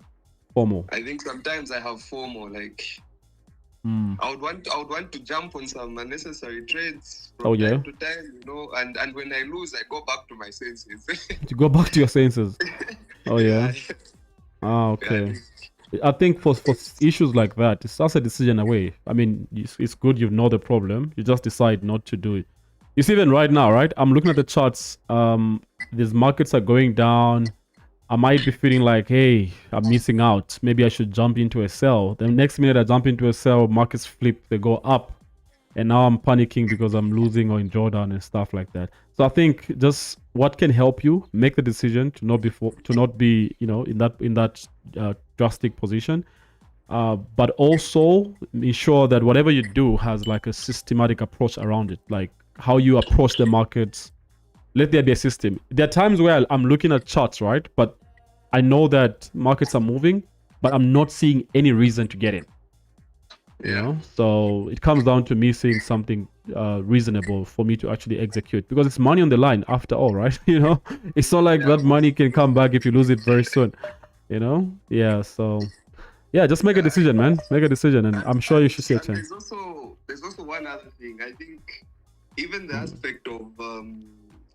I think sometimes I have FOMO. Like I would want to jump on some unnecessary trades from time to time, and when I lose, I go back to my senses. You go back to your senses. Oh yeah. Okay. I think for issues like that, it's just a decision away. I mean, it's good you know the problem. You just decide not to do it. You see, even right now, right? I'm looking at the charts. These markets are going down. I might be feeling like, hey, I'm missing out. Maybe I should jump into a sell. The next minute I jump into a sell, markets flip, they go up. And now I'm panicking because I'm losing or in drawdown and stuff like that. So I think just what can help you make the decision to not be in that drastic position, but also ensure that whatever you do has like a systematic approach around it, like how you approach the markets. Let there be a system. There are times where I'm looking at charts, right? But I know that markets are moving, but I'm not seeing any reason to get in. So it comes down to me seeing something reasonable for me to actually execute, because it's money on the line after all, right? It's not like that money can come back if you lose it very soon. So just make a decision, man. Make a decision, and I'm sure you should see a chance. There's also one other thing. I think even the aspect of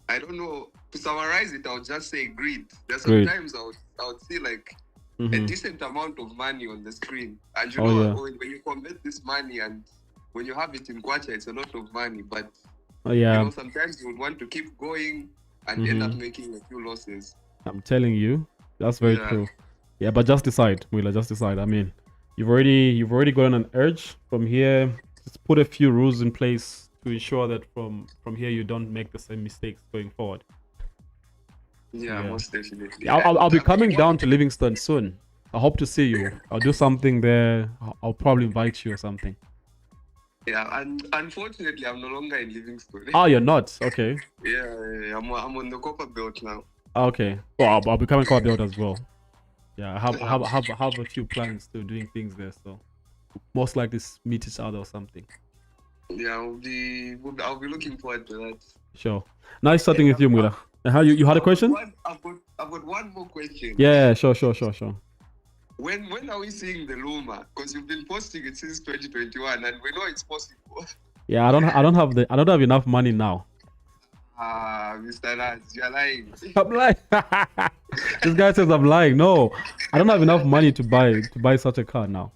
I don't know, to summarize it, I would just say greed. There's sometimes I would see like a decent amount of money on the screen, and when you convert this money and when you have it in kwacha, it's a lot of money, but sometimes you would want to keep going and end up making a few losses. I'm telling you, that's very true. Yeah, but just decide, Muila, just decide. I mean, you've already gotten an urge from here. Just put a few rules in place to ensure that from here you don't make the same mistakes going forward. Yeah, most definitely. I'll be coming down to Livingston soon. I hope to see you. I'll do something there. I'll probably invite you or something. Yeah, and unfortunately, I'm no longer in Livingston. Oh, you're not? Okay. Yeah, I'm on the Copper Belt now. Okay. Well, I'll be coming Copper Belt as well. Yeah, I have a few plans to doing things there, so most likely meet each other or something. Yeah, I'll be looking forward to that. Sure. Nice chatting with you, Mula. How you had a question? I've got one more question. Yeah, sure. When are we seeing the Luma? Because you've been posting it since 2021, and we know it's possible. Yeah, I don't have enough money now. Mr. Nas, you're lying. I'm lying. This guy says I'm lying. No, I don't have enough money to buy such a car now.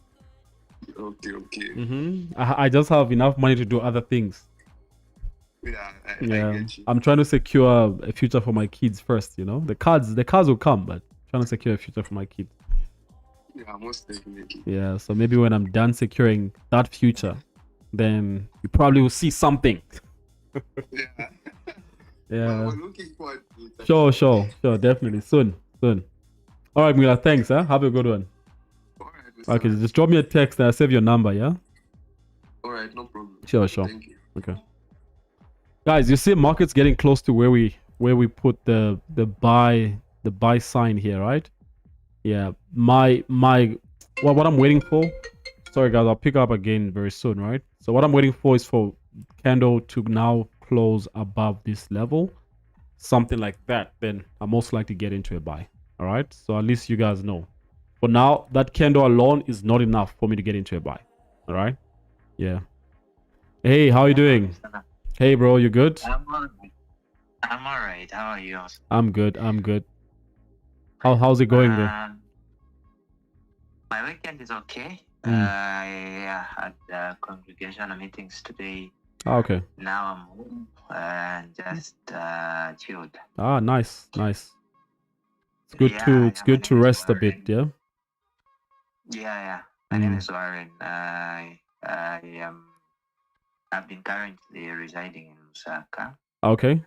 Okay. I just have enough money to do other things. Yeah, I get you. I'm trying to secure a future for my kids first. You know, the cars will come, but I'm trying to secure a future for my kids. Yeah, most definitely. Yeah, so maybe when I'm done securing that future, then you probably will see something. Yeah. Yeah. We're looking forward to it. Sure, definitely. Soon. All right, Mila, thanks, huh? Have a good one. All right, okay, just drop me a text and I'll save your number, yeah? All right, no problem. Sure. Thank you. Okay. Guys, you see market's getting close to where we put the buy sign here, right? Yeah, what I'm waiting for, sorry guys, I'll pick up again very soon, right? So what I'm waiting for is for candle to now close above this level, something like that, then I'm most likely get into a buy. All right, so at least you guys know. For now, that candle alone is not enough for me to get into a buy. All right, yeah. Hey, how are you doing? Hey bro, you good? I'm all right. How are you? I'm good. How's it going there? My weekend is okay. I had congregational meetings today. Oh, okay. Now I'm home and just chilled. Ah, nice. It's good to rest a bit, yeah. Yeah. My name is Warren. I've been currently residing in Lusaka. Okay.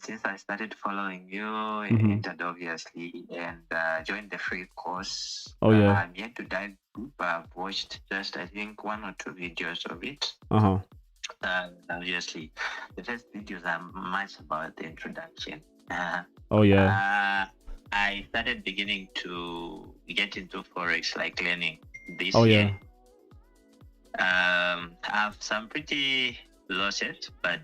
Since I started following you, entered obviously, and joined the free course. Oh yeah. I'm yet to dive deep. I've watched just I think 1 or 2 videos of it. Obviously, the first videos are much about the introduction. Oh yeah. I started beginning to get into Forex, like learning this year. Yeah. I have some pretty losses, but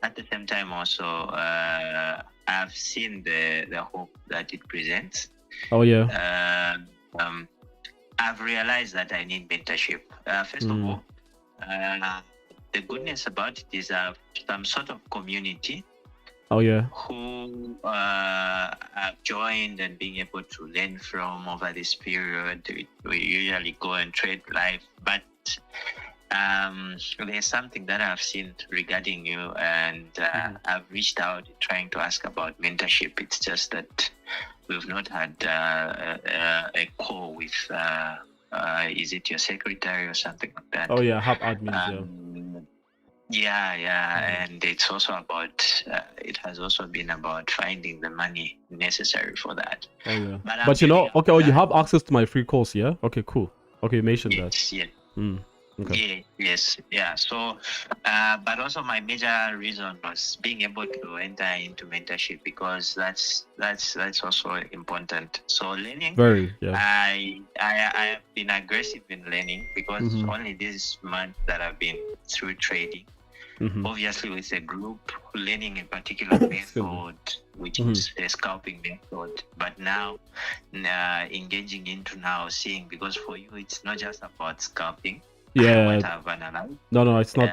at the same time also I've seen the hope that it presents. Oh yeah. I've realized that I need mentorship. First of all, the goodness about it is some sort of community. Oh yeah. Who have joined and being able to learn from over this period. We usually go and trade live, but there's something that I've seen regarding you, and I've reached out trying to ask about mentorship. It's just that we've not had a call with is it your secretary or something like that? Oh yeah, hub admins. Yeah, and it's also about it has also been about finding the money necessary for that. Oh yeah, but you know, okay, you have access to my free course, yeah? Okay, cool. Okay, you mentioned that. Yeah. Okay. Yeah. So, but also my major reason was being able to enter into mentorship, because that's also important. So learning. Very. Yeah. I have been aggressive in learning, because only this month that I've been through trading. Obviously with a group learning a particular method, which is a scalping method, but now engaging into now seeing, because for you it's not just about scalping. Yeah. No, it's not.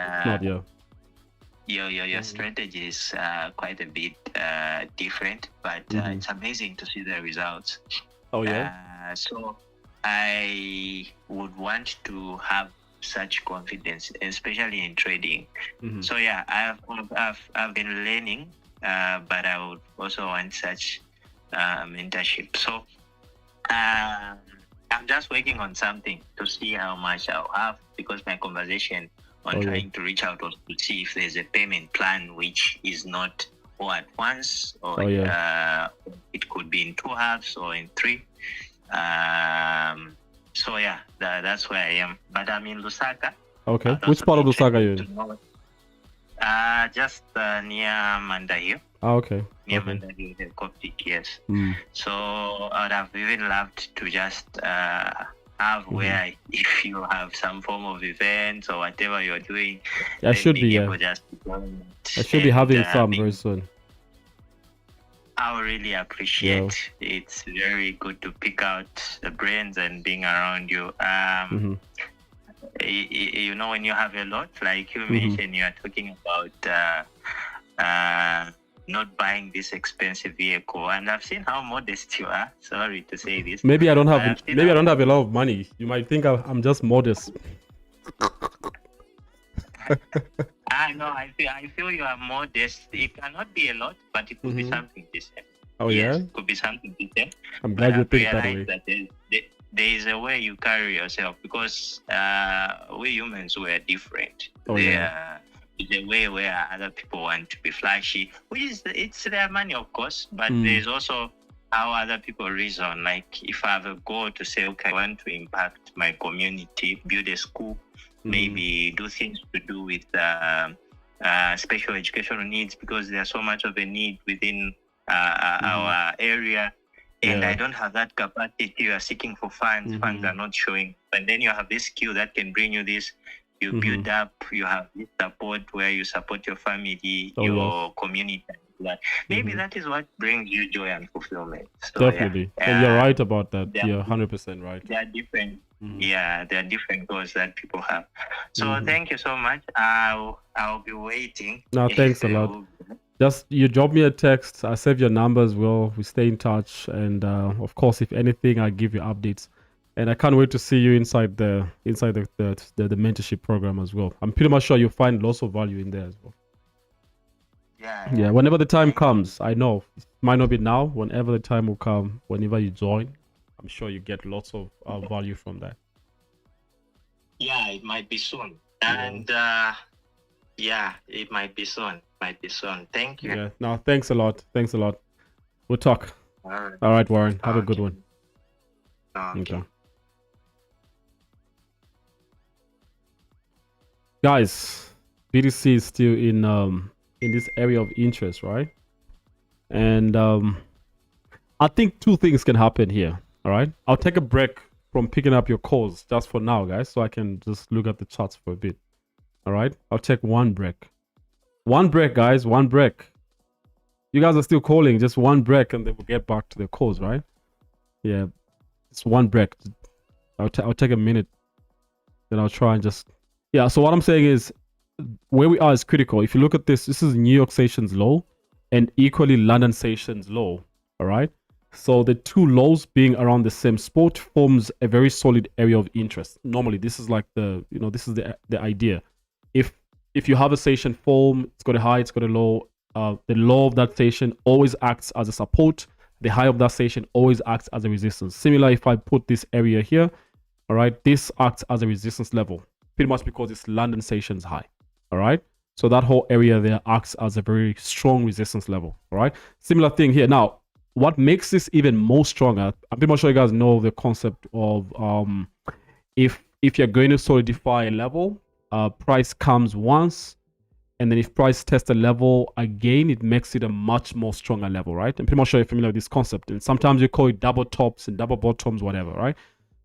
Your strategy is quite a bit different, but it's amazing to see the results. Oh yeah. So I would want to have such confidence, especially in trading. So yeah, I've been learning, but I would also want such mentorship. So I'm just working on something to see how much I'll have, because my conversation on trying to reach out was to see if there's a payment plan which is not all at once, or it could be in 2 halves or in 3. So yeah, that's where I am. But I'm in Lusaka. Okay. Which part of Lusaka are you in? Just near Mandahio. Okay. Near Mandahio, the Coptic, yes. So I'd have even loved to just have where if you have some form of event or whatever you're doing, I should be. I should be having some very soon. I would really appreciate. It's very good to pick out the brains and being around you. You know, when you have a lot, like you mentioned, you are talking about not buying this expensive vehicle, and I've seen how modest you are. Sorry to say this. Maybe I don't have. Maybe I don't have a lot of money. You might think I'm just modest. No, I feel you are modest. It cannot be a lot, but it could be something decent. Oh yes, it could be something decent. I'm glad you think that way. That there is a way you carry yourself, because we humans were different. It's a way where other people want to be flashy, which is it's their money, of course, but there's also how other people reason. Like if I have a goal to say, okay, I want to impact my community, build a school, maybe do things to do with special educational needs, because there's so much of a need within our area. And I don't have that capacity. You are seeking for funds. Funds are not showing. And then you have this skill that can bring you this. You build up. You have this support where you support your family, your community. Maybe that is what brings you joy and fulfillment. So, definitely. And you're right about that. You're 100% right. They are different. Yeah, there are different goals that people have. So thank you so much. I'll be waiting. No, thanks a lot. Just you drop me a text. I save your number as well. We stay in touch, and of course, if anything, I give you updates. And I can't wait to see you inside the mentorship program as well. I'm pretty much sure you'll find lots of value in there as well. Yeah. Whenever the time comes, I know it might not be now. Whenever the time will come, whenever you join, I'm sure you get lots of value from that. Yeah, it might be soon, and it might be soon. Thank you. Yeah. No, thanks a lot. We'll talk. All right, Warren. Have a good one. Okay. Guys, BTC is still in this area of interest, right? And I think 2 things can happen here. All right, I'll take a break from picking up your calls just for now, guys, so I can just look at the charts for a bit. All right, I'll take one break. One break, guys. One break. You guys are still calling. Just one break, and then we'll get back to the calls, right? Yeah, it's one break. I'll take a minute. Then I'll try and just... Yeah, so what I'm saying is, where we are is critical. If you look at this is New York sessions low, and equally London sessions low. All right? So the 2 lows being around the same spot forms a very solid area of interest. Normally, this is like this is the idea. If you have a session form, it's got a high, it's got a low. The low of that session always acts as a support. The high of that session always acts as a resistance. Similar, if I put this area here, all right, this acts as a resistance level, pretty much because it's London sessions high. All right, so that whole area there acts as a very strong resistance level. All right, similar thing here. Now, what makes this even more stronger? I'm pretty much sure you guys know the concept of if you're going to solidify a level. Price comes once, and then if price tests a level again, it makes it a much more stronger level, right? I'm pretty much sure you're familiar with this concept, and sometimes you call it double tops and double bottoms, whatever, right?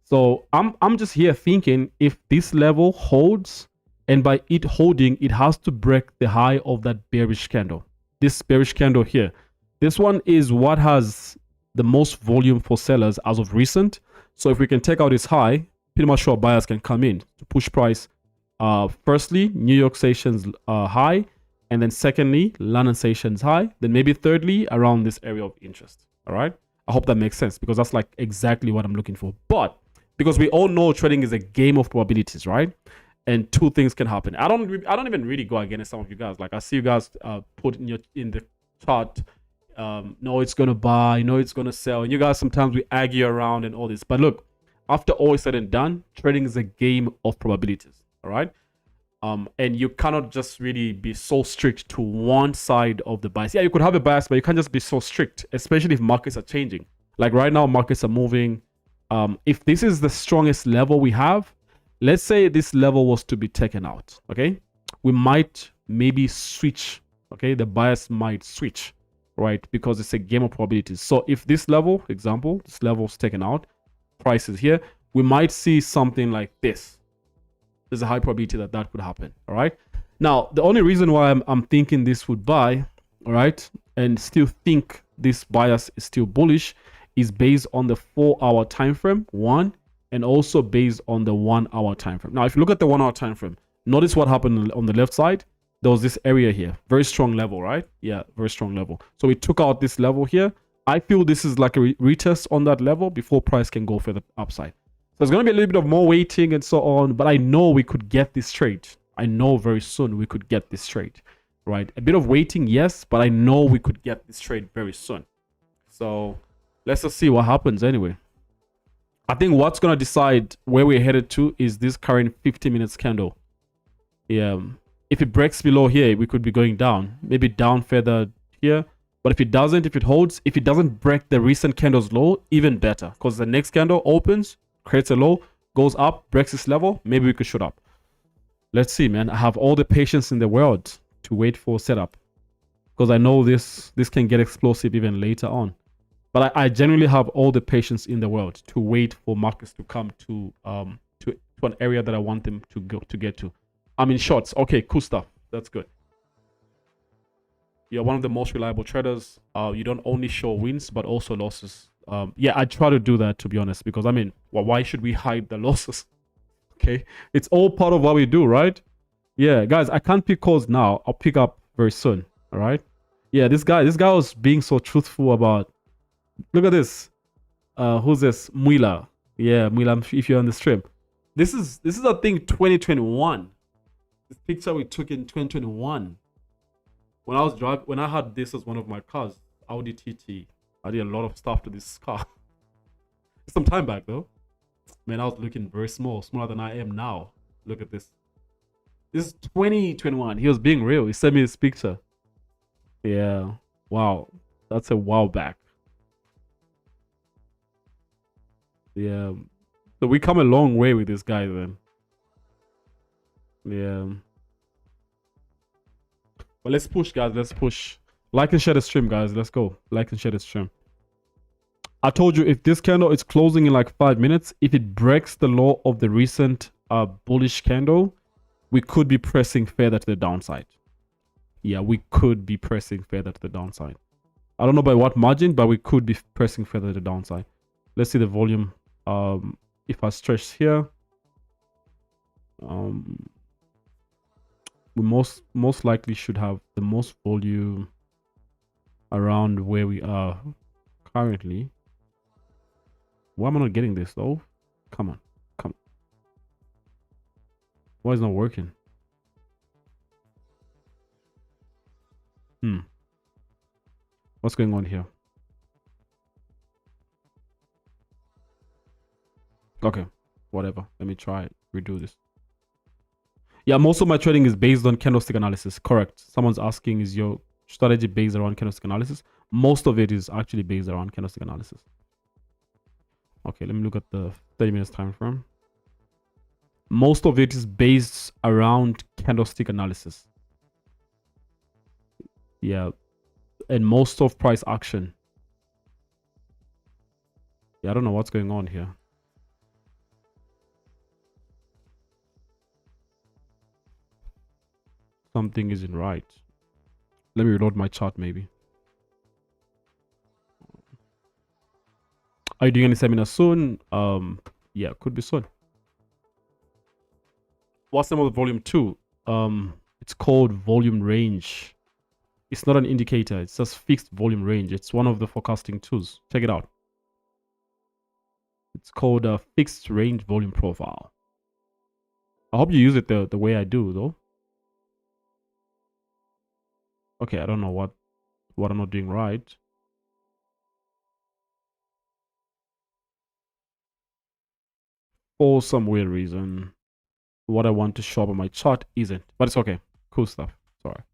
So I'm just here thinking, if this level holds, and by it holding, it has to break the high of that bearish candle. This bearish candle here, this one is what has the most volume for sellers as of recent. So if we can take out this high, pretty much sure buyers can come in to push price. Firstly, New York sessions high, and then secondly, London sessions high, then maybe thirdly, around this area of interest. All right, I hope that makes sense, because that's like exactly what I'm looking for. But because we all know trading is a game of probabilities, right? And 2 things can happen. I don't even really go against some of you guys. Like I see you guys put in the chart, no, it's gonna buy, no, it's gonna sell, and you guys sometimes we argue around and all this. But look, after all is said and done, trading is a game of probabilities. All right. And you cannot just really be so strict to one side of the bias. Yeah, you could have a bias, but you can't just be so strict, especially if markets are changing. Like right now, markets are moving. If this is the strongest level we have, let's say this level was to be taken out, okay? We might maybe switch, okay? The bias might switch, right? Because it's a game of probabilities. So if this level, example, this level is taken out, price is here, we might see something like this. There's a high probability that that would happen, all right? Now, the only reason why I'm thinking this would buy, all right, and still think this bias is still bullish is based on the 4-hour time frame, one, and also based on the 1-hour time frame. Now, if you look at the 1-hour time frame, notice what happened on the left side. There was this area here, very strong level, right? Yeah, very strong level. So we took out this level here. I feel this is like a retest on that level before price can go further upside. So it's going to be a little bit of more waiting and so on, but I know we could get this trade. I know very soon we could get this trade, right? A bit of waiting, yes, but I know we could get this trade very soon. So let's just see what happens anyway. I think what's going to decide where we're headed to is this current 50 minutes candle. Yeah, if it breaks below here, we could be going down, maybe down further here. But if it doesn't, if it holds, if it doesn't break the recent candle's low, even better, because the next candle opens, creates a low, goes up, breaks this level, maybe we could shoot up. Let's see, man. I have all the patience in the world to wait for setup, because I know this can get explosive even later on. But I genuinely have all the patience in the world to wait for markets to come to an area that I want them to get to. I'm in shorts. Okay, cool stuff. That's good. You're one of the most reliable traders. You don't only show wins but also losses. Yeah, I try to do that, to be honest, because I mean, well, why should we hide the losses? Okay, it's all part of what we do, right? Yeah, guys, I can't pick calls now. I'll pick up very soon. All right. Yeah, this guy was being so truthful about. Look at this. Who's this? Muila. Yeah, Muila. If you're on the stream, this is I think 2021. This picture we took in 2021. When I was driving, when I had this as one of my cars, Audi TT. I did a lot of stuff to this car. Some time back though. Man, I was looking very small, smaller than I am now. Look at this. This is 2021. He was being real. He sent me this picture. Yeah. Wow. That's a while back. Yeah. So we come a long way with this guy then. Yeah. But let's push, guys. Let's push. Like and share the stream, guys. Let's go. Like and share the stream. I told you, if this candle is closing in like 5 minutes, if it breaks the low of the recent bullish candle, we could be pressing further to the downside. Yeah, we could be pressing further to the downside. I don't know by what margin, but we could be pressing further to the downside. Let's see the volume. If I stretch here, we most likely should have the most volume around where we are currently. Why am I not getting this though? Come on, come. Why is it not working? What's going on here? Okay, whatever. Let me try it. Redo this. Yeah, most of my trading is based on candlestick analysis. Correct. Someone's asking, is your strategy based around candlestick analysis? Most of it is actually based around candlestick analysis. Okay, let me look at the 30 minutes time frame. Most of it is based around candlestick analysis. Yeah, and most of price action. Yeah, I don't know what's going on here. Something isn't right. Let me reload my chart maybe. Are you doing any seminar soon? Yeah, could be soon. What's the name of the volume 2? It's called volume range. It's not an indicator. It's just fixed volume range. It's one of the forecasting tools. Check it out. It's called a fixed range volume profile. I hope you use it the way I do though. Okay, I don't know what I'm not doing right. For some weird reason. what I want to show up on my chart isn't, but it's okay. Cool stuff. It's all right.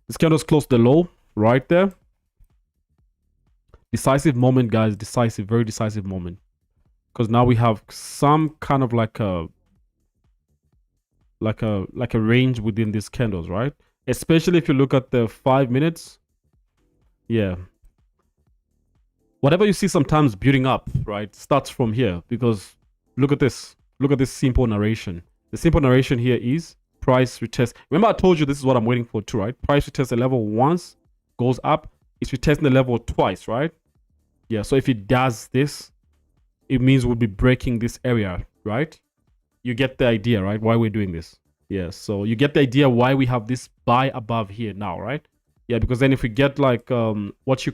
This candle's close to the low right there. Decisive moment, guys. Decisive, very decisive moment. Because now we have some kind of like a range within these candles, right? Especially if you look at the 5 minutes. Yeah. Whatever you see sometimes building up, right, starts from here. Because look at this. Look at this simple narration. The simple narration here is price retest. Remember I told you this is what I'm waiting for too, right? Price retest the level once, goes up. It's retesting the level twice, right? Yeah, so if it does this, it means we'll be breaking this area, right? You get the idea, right? Why we're doing this. Yeah, so you get the idea why we have this buy above here now, right? Yeah, because then if we get like what you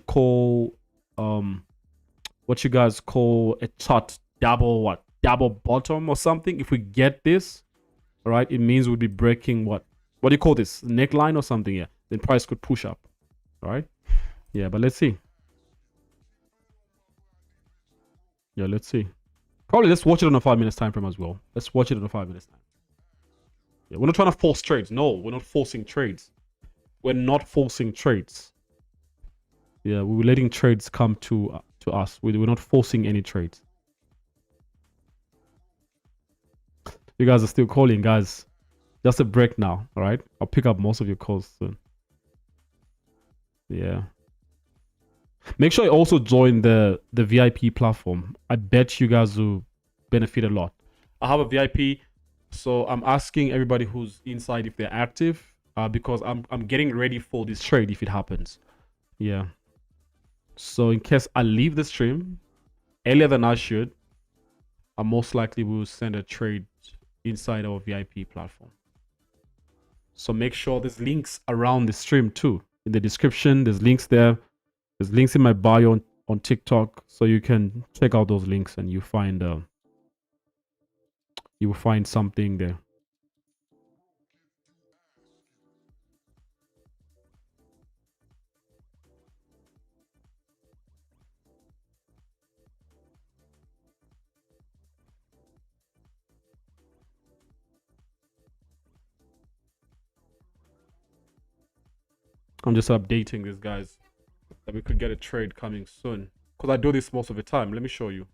guys call a chart double bottom or something, if we get this, all right, it means we'll be breaking what do you call this, neckline or something? Yeah, then price could push up. All right, yeah, but let's see. Yeah, let's see. Probably let's watch it on a 5 minutes time frame as well. Let's watch it on a 5 minutes time. Yeah, we're not trying to force trades. No, we're not forcing trades. We're not forcing trades. Yeah, we're letting trades come to us. We're not forcing any trades. You guys are still calling, guys. Just a break now, all right? I'll pick up most of your calls soon. Yeah. Make sure you also join the VIP platform. I bet you guys will benefit a lot. I have a VIP, so I'm asking everybody who's inside if they're active, because I'm getting ready for this trade if it happens. Yeah. So in case I leave the stream earlier than I should, I most likely will send a trade inside our VIP platform. So make sure there's links around the stream too. In the description, there's links there. There's links in my bio on TikTok, so you can check out those links and you will find something there. I'm just updating these guys that we could get a trade coming soon, because I do this most of the time. Let me show you.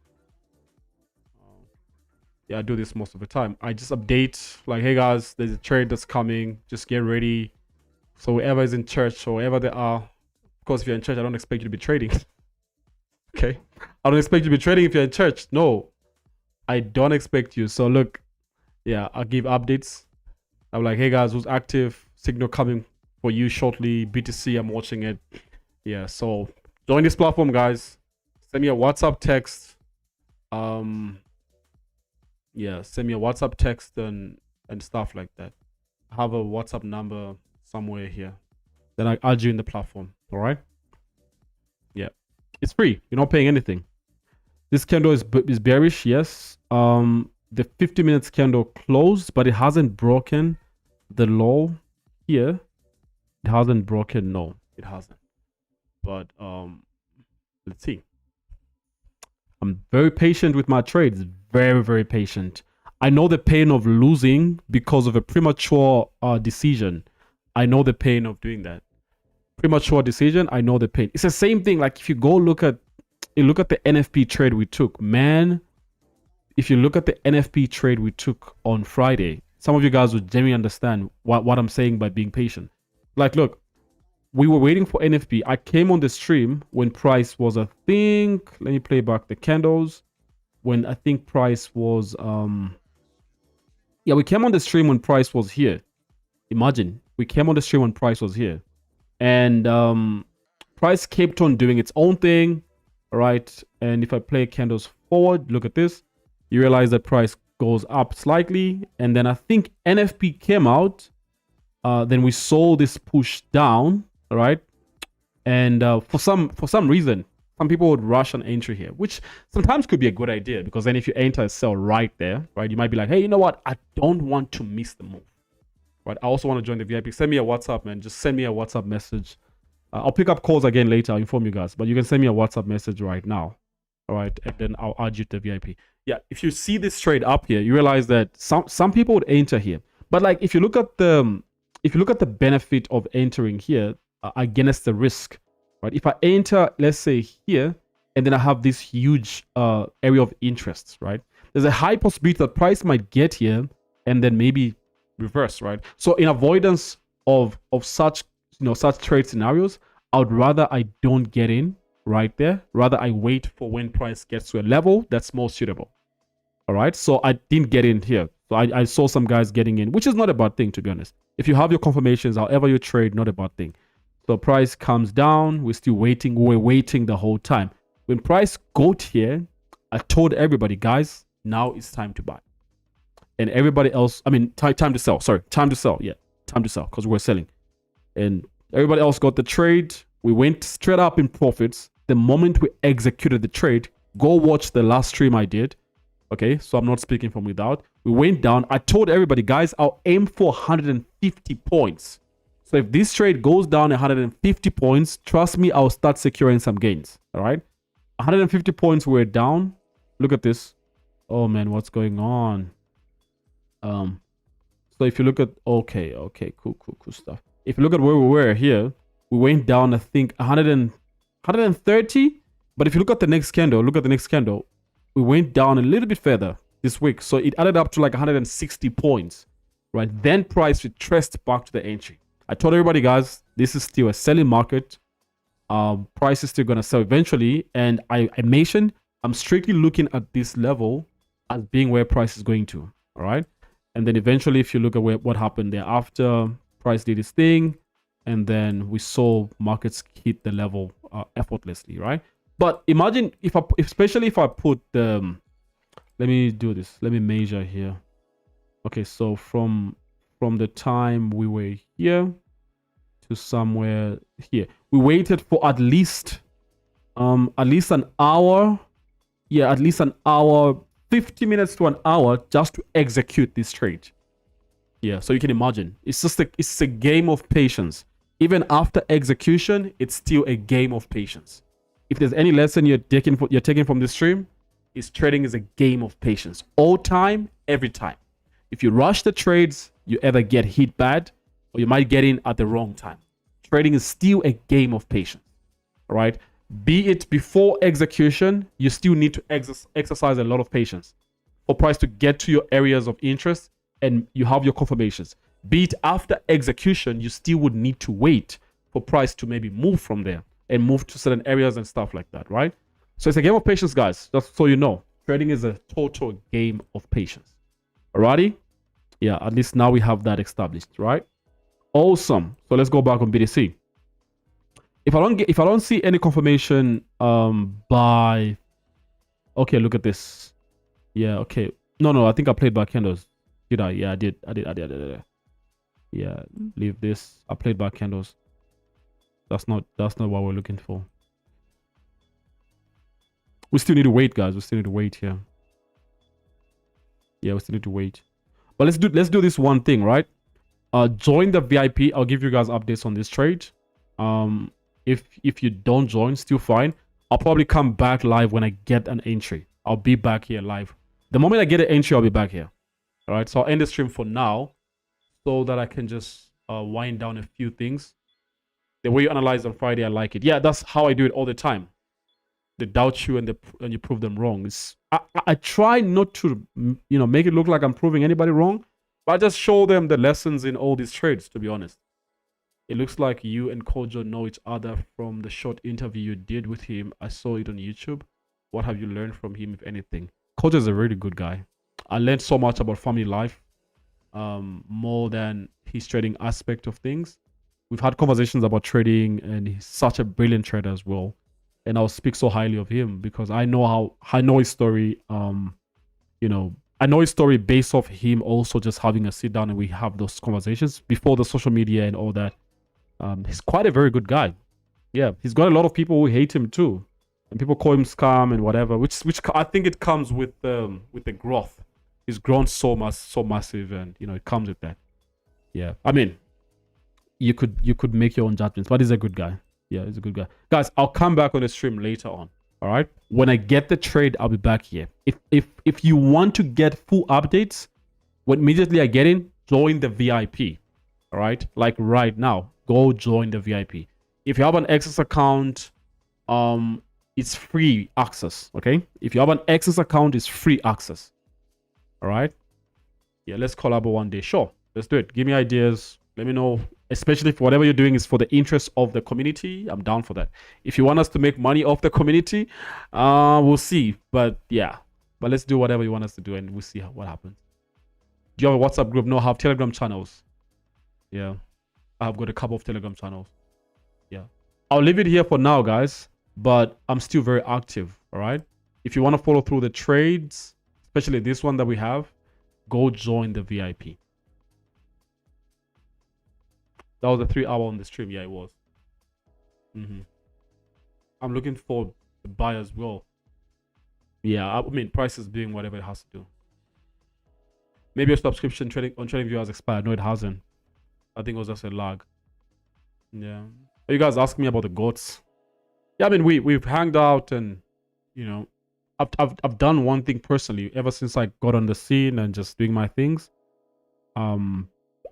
Yeah, I do this most of the time. I just update like, hey guys, there's a trade that's coming, just get ready. So whoever is in church or wherever they are, of course if you're in church, I don't expect you to be trading. Okay, I don't expect you to be trading if you're in church. No, I don't expect you. So look, yeah, I'll give updates. I'm like, hey guys, who's active? Signal coming for you shortly. BTC, I'm watching it. Yeah, so join this platform, guys. Send me a WhatsApp text. Yeah, send me a WhatsApp text and stuff like that. I have a WhatsApp number somewhere here. Then I add you in the platform. All right. Yeah, it's free. You're not paying anything. This candle is bearish. Yes. The 50 minutes candle closed, but it hasn't broken the low here. It hasn't broken. No, it hasn't. But let's see. I'm very patient with my trades. Very, very patient. I know the pain of losing because of a premature decision. I know the pain of doing that. Premature decision, I know the pain. It's the same thing. Like if you go look at the NFP trade we took, man. If you look at the NFP trade we took on Friday, some of you guys would genuinely understand what I'm saying by being patient. Like, look, we were waiting for NFP. I came on the stream when price was, I think, let me play back the candles. When I think price was, yeah, we came on the stream when price was here. Imagine, we came on the stream when price was here. And price kept on doing its own thing, all right? And if I play candles forward, look at this. You realize that price goes up slightly. And then I think NFP came out. Then we saw this push down, all right? And for some reason, some people would rush an entry here, which sometimes could be a good idea, because then if you enter a sell right there, right, you might be like, hey, you know what? I don't want to miss the move, right? I also want to join the VIP. Send me a WhatsApp, man. Just send me a WhatsApp message. I'll pick up calls again later. I'll inform you guys, but you can send me a WhatsApp message right now, All right, and then I'll add you to the VIP. Yeah, if you see this trade up here, you realize that some people would enter here, but like if you look at the benefit of entering here against the risk, right? If I enter, let's say here, and then I have this huge area of interest, right? There's a high possibility that price might get here and then maybe reverse, right? So in avoidance of such such trade scenarios, I would rather I don't get in right there. Rather I wait for when price gets to a level that's more suitable. All right, so I didn't get in here. So I saw some guys getting in, which is not a bad thing, to be honest. If you have your confirmations, however you trade, not a bad thing. So price comes down, we're still waiting. We're waiting the whole time. When price got here, I told everybody, guys, now it's time to buy. And everybody else, I mean, time to sell. Sorry, time to sell. Yeah, time to sell because we're selling. And everybody else got the trade. We went straight up in profits. The moment we executed the trade, go watch the last stream I did. Okay, so I'm not speaking from without. We went down. I told everybody, guys, I'll aim for 150 points. So if this trade goes down 150 points, trust me, I'll start securing some gains. All right, 150 points we're down. Look at this. Oh man, what's going on? So if you look at okay, cool stuff. If you look at where we were here, we went down, I think 130. But if you look at the next candle, we went down a little bit further this week. So it added up to like 160 points, right? Then price retraced back to the entry. I told everybody, guys, this is still a selling market. Price is still going to sell eventually. And I mentioned I'm strictly looking at this level as being where price is going to, all right? And then eventually, if you look at what happened thereafter, price did its thing. And then we saw markets hit the level effortlessly, right? But imagine especially if I put the, let me do this. Let me measure here. Okay, so from the time we were here to somewhere here, we waited for at least an hour. Yeah, at least an hour, 50 minutes to an hour just to execute this trade. Yeah, so you can imagine. It's just it's a game of patience. Even after execution, it's still a game of patience. If there's any lesson you're taking from this stream, is trading is a game of patience. All time, every time. If you rush the trades, you either get hit bad or you might get in at the wrong time. Trading is still a game of patience. All right? Be it before execution, you still need to exercise a lot of patience for price to get to your areas of interest and you have your confirmations. Be it after execution, you still would need to wait for price to maybe move from there and move to certain areas and stuff like that, right? So it's a game of patience, guys. Just so you know, trading is a total game of patience. Alrighty? Yeah, at least now we have that established, right? Awesome. So let's go back on BTC. If I don't see any confirmation by, okay, look at this. Yeah, okay. No, I think I played by candles. Did I? Yeah, I did. Yeah, leave this. I played by candles. That's not what we're looking for. We still need to wait, guys. We still need to wait here. Yeah, we still need to wait. But let's do this one thing, right? Join the VIP. I'll give you guys updates on this trade. If you don't join, still fine. I'll probably come back live when I get an entry. I'll be back here live. The moment I get an entry, I'll be back here. All right, so I'll end the stream for now so that I can just wind down a few things. The way you analyze on Friday, I like it. Yeah, that's how I do it all the time. They doubt you and you prove them wrong. I try not to make it look like I'm proving anybody wrong, but I just show them the lessons in all these trades, to be honest. It looks like you and Kojo know each other from the short interview you did with him. I saw it on YouTube. What have you learned from him, if anything? Kojo is a really good guy. I learned so much about family life, more than his trading aspect of things. We've had conversations about trading, and he's such a brilliant trader as well. And I'll speak so highly of him because I know his story. I know his story based off him also just having a sit down and we have those conversations before the social media and all that. He's quite a very good guy. Yeah, he's got a lot of people who hate him too, and people call him scam and whatever. Which I think it comes with the growth. He's grown so massive, and it comes with that. Yeah, I mean, you could make your own judgments, but he's a good guy. Yeah, he's a good guy. Guys, I'll come back on the stream later on. All right. When I get the trade, I'll be back here. If you want to get full updates, when immediately I get in, join the VIP. All right. Like right now, go join the VIP. If you have an Access account, it's free access. Okay. If you have an Access account, it's free access. All right. Yeah. Let's collab one day. Sure. Let's do it. Give me ideas. Let me know. Especially if whatever you're doing is for the interest of the community, I'm down for that. If you want us to make money off the community, we'll see. But yeah, but let's do whatever you want us to do, and we'll see what happens. Do you have a WhatsApp group? No, I have Telegram channels. Yeah, I have got a couple of Telegram channels. Yeah, I'll leave it here for now, guys. But I'm still very active. All right. If you want to follow through the trades, especially this one that we have, go join the VIP. That was a 3-hour on the stream. Yeah, it was. I'm looking for the buy as well. Yeah, I mean, prices being whatever it has to do. Maybe your subscription on TradingView has expired. No, it hasn't. I think it was just a lag. Yeah. Are you guys asking me about the goats? Yeah, I mean, we've hanged out, and you know, I've done one thing personally ever since I got on the scene and just doing my things. I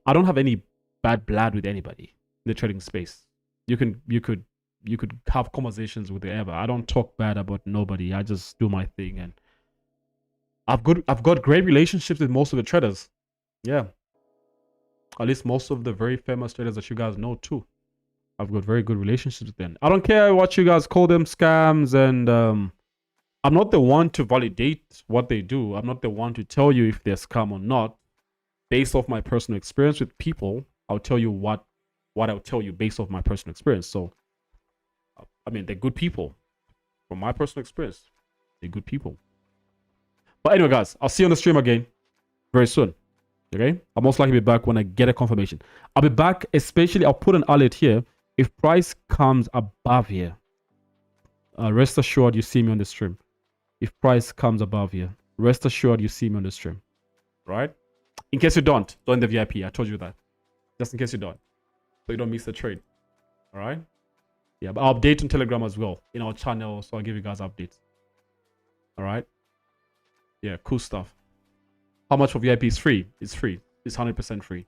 don't have any bad blood with anybody in the trading space. You could have conversations with whoever. I don't talk bad about nobody. I just do my thing, and I've got great relationships with most of the traders. Yeah, at least most of the very famous traders that you guys know too. I've got very good relationships with them. I don't care what you guys call them, scams, and I'm not the one to validate what they do. I'm not the one to tell you if they're scam or not. Based off my personal experience with people, I'll tell you what I'll tell you based off my personal experience. So, I mean, they're good people. From my personal experience, they're good people. But anyway, guys, I'll see you on the stream again very soon. Okay? I'll most likely be back when I get a confirmation. I'll be back, especially, I'll put an alert here. If price comes above here, rest assured you see me on the stream. If price comes above here, rest assured you see me on the stream. Right? In case you don't, join the VIP. I told you that. Just in case you don't. So you don't miss the trade. All right? Yeah, but I'll update on Telegram as well in our channel. So I'll give you guys updates. All right? Yeah, cool stuff. How much for VIP is free? It's free. It's 100% free.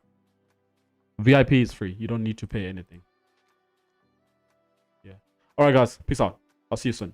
VIP is free. You don't need to pay anything. Yeah. All right, guys. Peace out. I'll see you soon.